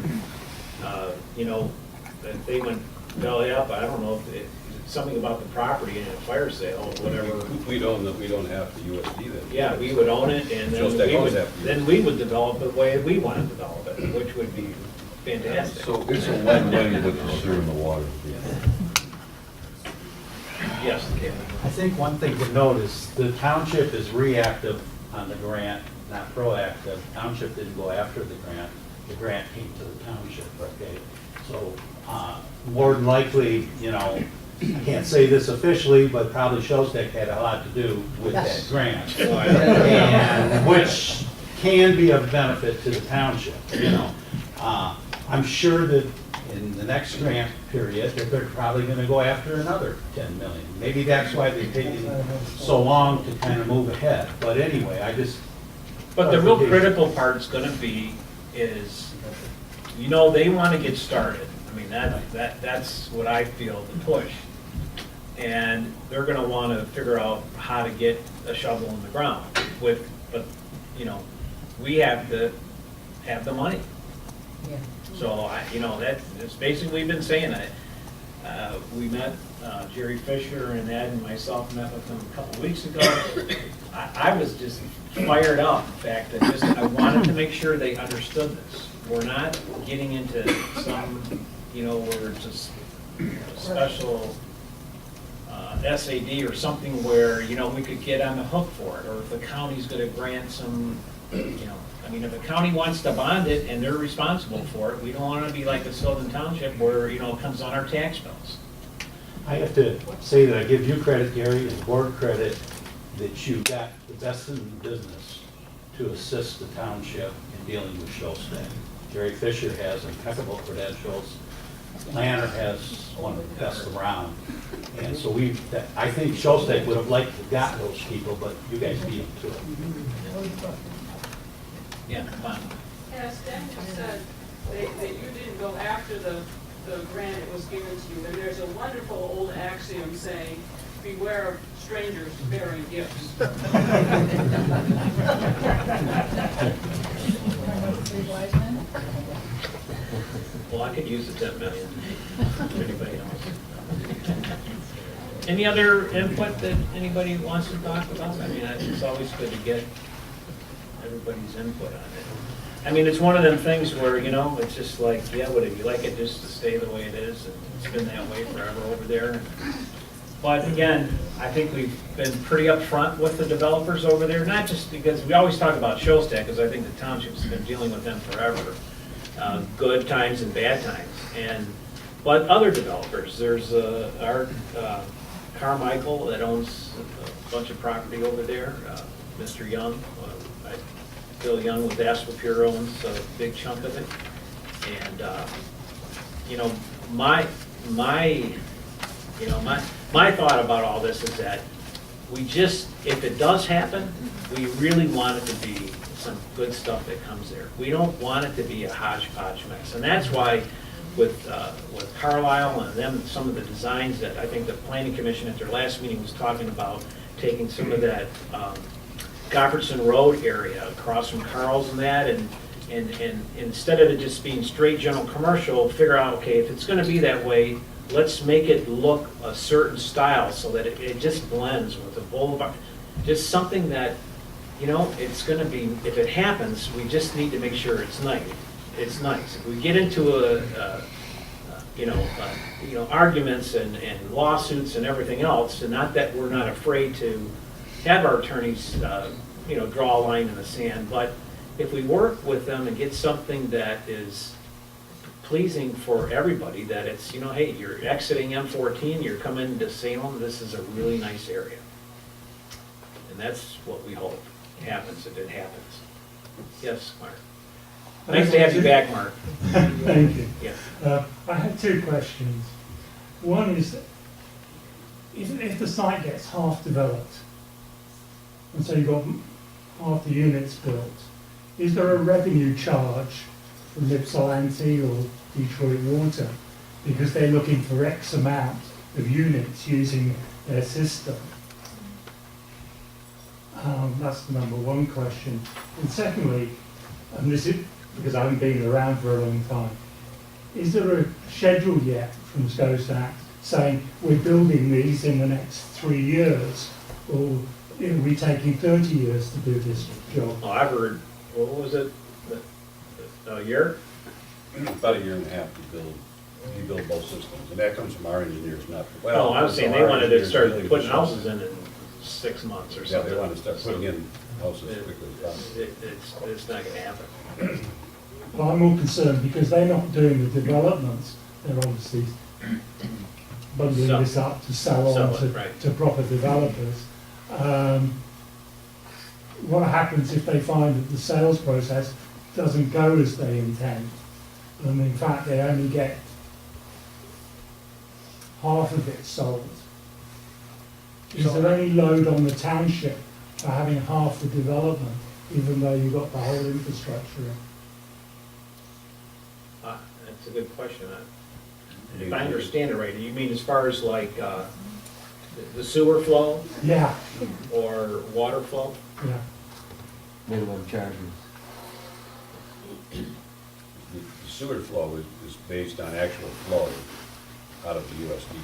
if they went belly up, I don't know if it's something about the property in a fire sale or whatever. We don't have the USD then. Yeah, we would own it, and Just that goes after you. then we would develop it the way we want to develop it, which would be fantastic. So it's a win-win with the sewer and the water. Yes, Kevin. I think one thing to note is the township is reactive on the grant, not proactive. Township didn't go after the grant came to the township, okay? So, more than likely, I can't say this officially, but probably Shostak had a lot to do with that Yes. grant. And which can be of benefit to the township, I'm sure that in the next grant period, they're probably gonna go after another 10 million. Maybe that's why they've taken so long to kind of move ahead. But anyway, But the real critical part's gonna be is, they want to get started. I mean, that's what I feel, the push. And they're gonna want to figure out how to get a shovel in the ground but, we have to have the money. Yeah. So, that's basically, we've been saying that. We met, Jerry Fisher and Ed and myself met with them a couple of weeks ago. I was just fired up, in fact, I wanted to make sure they understood this. We're not getting into some, where it's just a special SAD or something where, we could get on the hook for it, or if the county's gonna grant some, if a county wants to bond it and they're responsible for it, we don't wanna be like a Sylvan Township where, it comes on our tax bills. I have to say that I give you credit, Gary, and the board credit, that you got the best in the business to assist the township in dealing with Shostak. Jerry Fisher has impeccable credentials. Lanner has one of the best around. And so I think Shostak would have liked to got those people, but you guys beat them to it. Yeah, fine. Yes, Dan just said that you didn't go after the the grant, it was given to you. And there's a wonderful old axiom saying, beware of strangers bearing gifts. Three wise men? Well, I could use the 10 million. Anybody else? Any other input that anybody wants to talk about? I mean, it's always good to get everybody's input on it. I mean, it's one of them things where, you know, it's just like, yeah, would you like it just to stay the way it is? And it's been that way forever over there. But again, I think we've been pretty upfront with the developers over there, not just because we always talk about Showstack, because I think the township's been dealing with them forever, good times and bad times. But other developers, there's our Carmichael that owns a bunch of property over there, Mr. Young, Bill Young with Aspen owns a big chunk of it. And, you know, my thought about all this is that we just, if it does happen, we really want it to be some good stuff that comes there. We don't want it to be a hodgepodge mess. And that's why with Carlisle and them, some of the designs that I think the Planning Commission at their last meeting was talking about, taking some of that Goffertson Road area across from Carl's and that, and instead of it just being straight general commercial, figure out, okay, if it's gonna be that way, let's make it look a certain style so that it just blends with the boulevard. Just something that, you know, it's gonna be, if it happens, we just need to make sure it's nice. It's nice. If we get into arguments and lawsuits and everything else, and not that we're not afraid to have our attorneys, draw a line in the sand, but if we work with them and get something that is pleasing for everybody, that it's, hey, you're exiting M14, you're coming to Salem, this is a really nice area. And that's what we hope happens if it happens. Yes, Mark. Nice to have you back, Mark. Thank you. Yeah. I have two questions. One is, if the site gets half developed, and so you've got half the units built, is there a revenue charge from Ypsilanti or Detroit Water because they're looking for X amount of units using their system? That's the number one question. And secondly, and this is because I haven't been around for a long time, is there a schedule yet from SCOSAC saying we're building these in the next 3 years, or it will be taking 30 years to do this job? Oh, I've heard, what was it, a year? About a year and a half to build both systems, and that comes from our engineers, not. Well, I was saying they wanted to start putting houses in 6 months or Yeah, something. they want to start putting in houses as quickly as possible. It's not gonna happen. Well, I'm more concerned because they're not doing the developments. They're obviously bundling this up to sell on to proper developers. What happens if they find that the sales process doesn't go as they intend? And in fact, they only get half of it sold. Is there any load on the township for having half the development, even though you've got the whole infrastructure in? That's a good question. If I understand it right, you mean as far as like the sewer flow? Yeah. Or water flow? Yeah. Minimum charges. The sewer flow is based on actual flow out of the USD.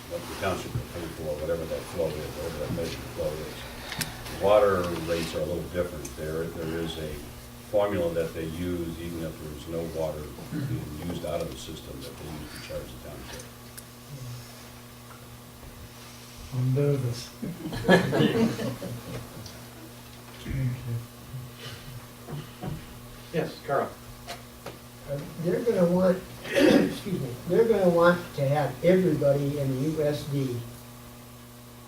What the township will pay for, whatever that flow is, whatever that measured flow is. Water rates are a little different. There is a formula that they use, even if there's no water being used out of the system, that they use to charge the township. I'm nervous. Yes, Carl. They're gonna want, excuse me, they're gonna want to have everybody in the USD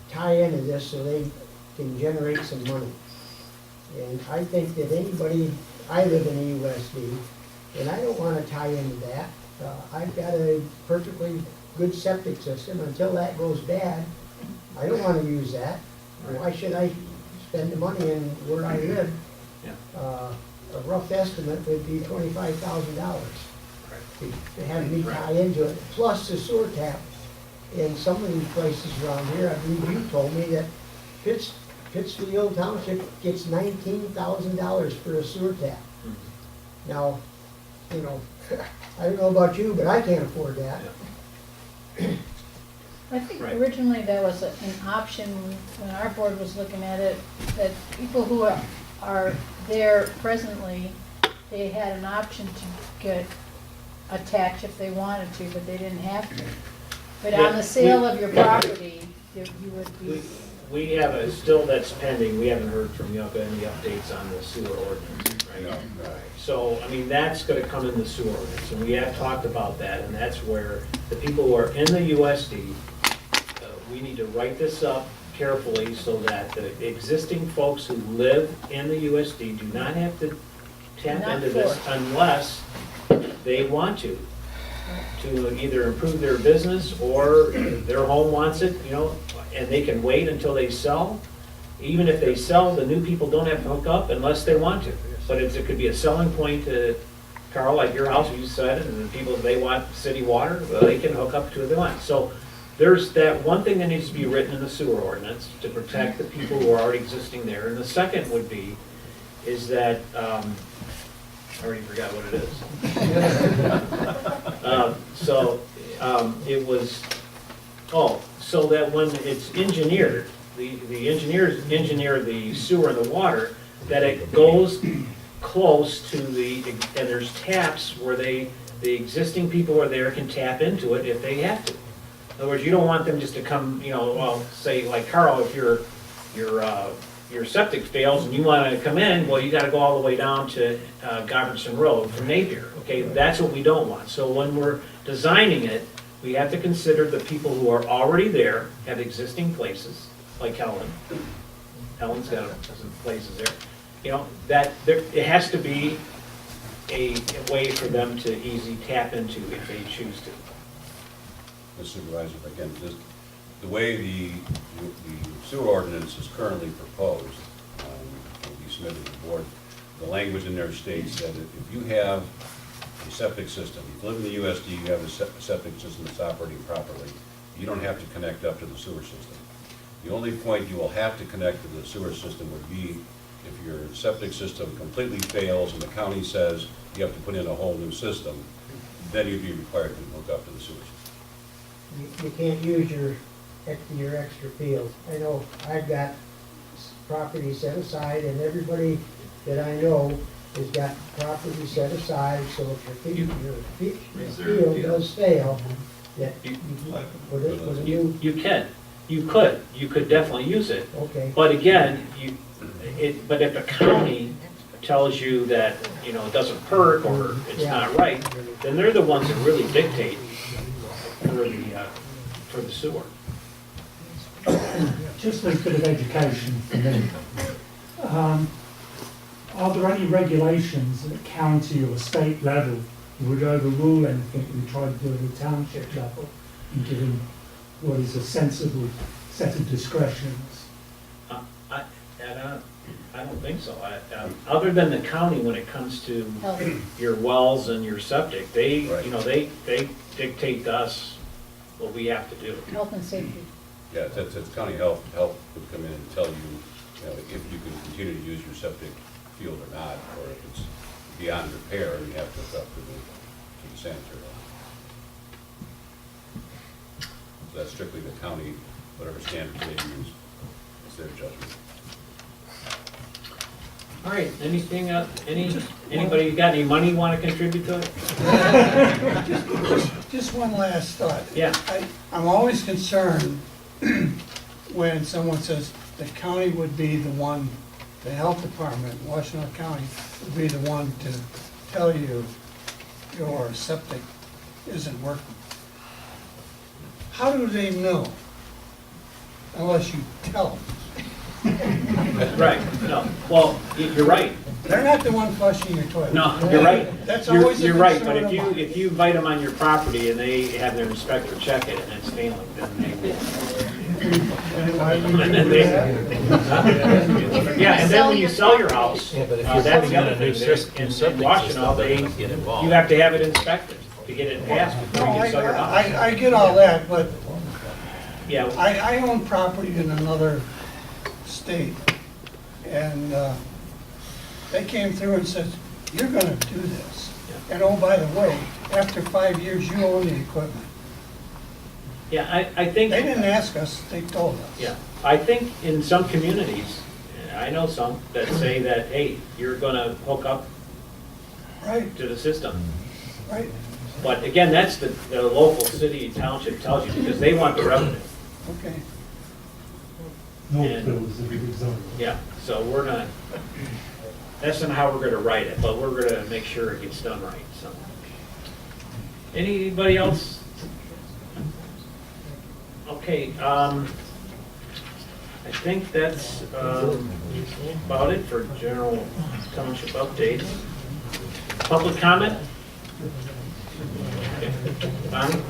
tie into this so they can generate some money. And I think that anybody, I live in the USD, and I don't wanna tie into that. I've got a perfectly good septic system. Until that goes bad, I don't wanna use that. Why should I spend the money in where I live? Yeah. A rough estimate would be $25,000. to have me tie into it, plus the sewer tap. In some of these places around here, I believe you told me that Pittsfield Township gets $19,000 for a sewer tap. Now, you know, I don't know about you, but I can't afford that. I think Right. originally that was an option when our board was looking at it, that people who are there presently, they had an option to get attached if they wanted to, but they didn't have to. But on the sale of your property, you would be, We have a, still that's pending, we haven't heard from Yucca any updates on the sewer ordinance, right? No. Right. So, I mean, that's gonna come in the sewer ordinance, and we have talked about that, and that's where the people who are in the USD, we need to write this up carefully so that the existing folks who live in the USD do not have to tap Not into this forced. unless they want to either improve their business or their home wants it, you know, and they can wait until they sell. Even if they sell, the new people don't have to hook up unless they want to. But it could be a selling point to, Carl, like your house, you said, and the people, if they want city water, well, they can hook up to it if they want. So there's that one thing that needs to be written in the sewer ordinance to protect the people who are already existing there. And the second would be, is that, I already forgot what it is. It was, so that when it's engineered, the engineers engineer the sewer and the water, that it goes close to and there's taps where the existing people who are there can tap into it if they have to. In other words, you don't want them just to come, you know, well, say like Carl, if your septic fails and you want to come in, well, you got to go all the way down to Goverson Road from Napier. Okay, that's what we don't want. So when we're designing it, we have to consider the people who are already there, have existing places, like Helen. Helen's got some places there. You know, that it has to be a way for them to easily tap into if they choose to. The supervisor, again, just the way the sewer ordinance is currently proposed, will be submitted to the board. The language in there states that if you have a septic system, if you live in the USD, you have a septic system that's operating properly, you don't have to connect up to the sewer system. The only point you will have to connect to the sewer system would be if your septic system completely fails and the county says you have to put in a whole new system, then you'd be required to hook up to the sewer system. You can't use your extra field. I know I've got property set aside, and everybody that I know has got property set aside, so if your field does fail, that you put a new. You could definitely use it. Okay. But again, but if the county tells you that, you know, it doesn't perk or it's not right, then they're the ones that really dictate for the sewer. Just a bit of education for me. Are there any regulations at county or state level that would overrule anything we try to do at the township level and give them what is a sensible set of discretions? I don't think so. Other than the county, when it comes to your wells and your septic, they dictate to us what we have to do. health and safety. Yeah, it's county health would come in and tell you, if you can continue to use your septic field or not, or if it's beyond repair and you have to hook up to the sanitary line. So that's strictly the county, whatever standards they use, it's their judgment. All right, anything, anybody got any money want to contribute to it? Just one last thought. Yeah. I'm always concerned when someone says the county would be the one, the health department, Washington County, would be the one to tell you your septic isn't working. How do they know? Unless you tell them. Right, no, well, you're right. They're not the one flushing your toilet. No, you're right. That's always a You're right, but concern of mine. if you invite them on your property and they have their inspector check it and it's failing, then they And then yeah, and then when you sell your house, Yeah, but if you're that's putting the in other a new thing. system, In septic Washington, system, they're gonna get involved. you have to have it inspected. get it passed No, before you can sell your house. I get all that, but Yeah, I own property in another state, and they came through and said, you're gonna do this. And oh, by the way, after 5 years, you own the equipment. yeah, I think. They didn't ask us, they told us. Yeah, I think in some communities, I know some that say that, hey, you're gonna hook up Right, to the system. right, But again, that's the local city township tells you because they want the revenue. okay. No bills, yeah, so we're not, that's not how we're gonna write it, but we're gonna make sure it gets done right, so. Anybody else? Okay, I think that's about it for general township updates. Public comment? Okay. Bonnie?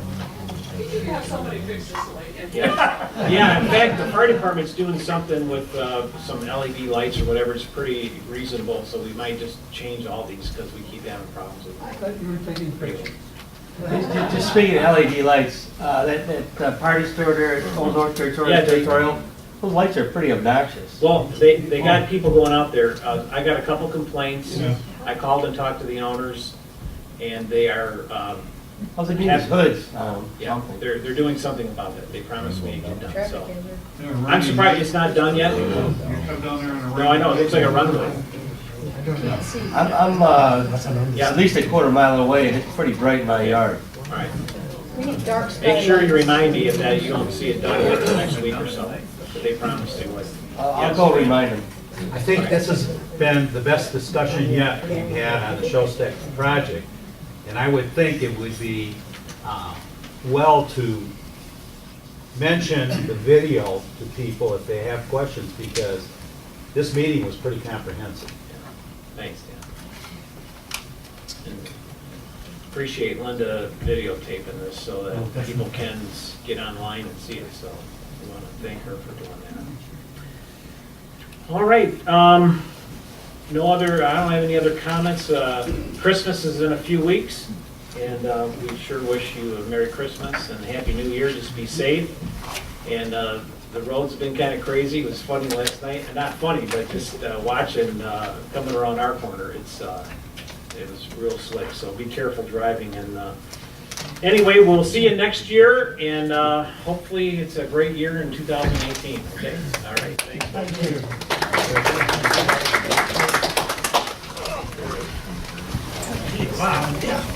We did have somebody fix this late. Yeah, yeah, in fact, the fire department's doing something with some LED lights or whatever, it's pretty reasonable, so we might just change all these because we keep having problems with I thought you were taking pictures. Just speaking of LED lights, that party store there at Old North Yeah, Territorial, those lights are pretty obnoxious. Well, they got people going out there. I got a couple complaints. I called and talked to the owners, and they are, All they need is hoods. yeah, Something. they're doing something about it. They promised me it'd get done, so. Traffic hazard. I'm surprised it's not done yet. No, I know, it looks like a runway. Can't see. I'm Yeah. at least a quarter mile away, and it's pretty bright in my yard. All right. We need dark sky. Make sure you lights. remind me if that you don't see it done yet the next week or so, but they promised they would. I'll Yes. go remind them. I think this has been the best discussion yet we've had on the Shostak project. And I would think it would be well to mention the video to people if they have questions, because this meeting was pretty comprehensive. Thanks, Dan. And appreciate Linda videotaping this so that people can get online and see it, so we want to thank her for doing that. All right, no other, I don't have any other comments. Christmas is in a few weeks, and we sure wish you a Merry Christmas and Happy New Year. Just be safe. And the road's been kind of crazy. It was funny last night, not funny, but just watching coming around our corner. It was real slick. So be careful driving. And anyway, we'll see you next year, and hopefully it's a great year in 2018. Okay. All right. Thanks. Thank you. Wow.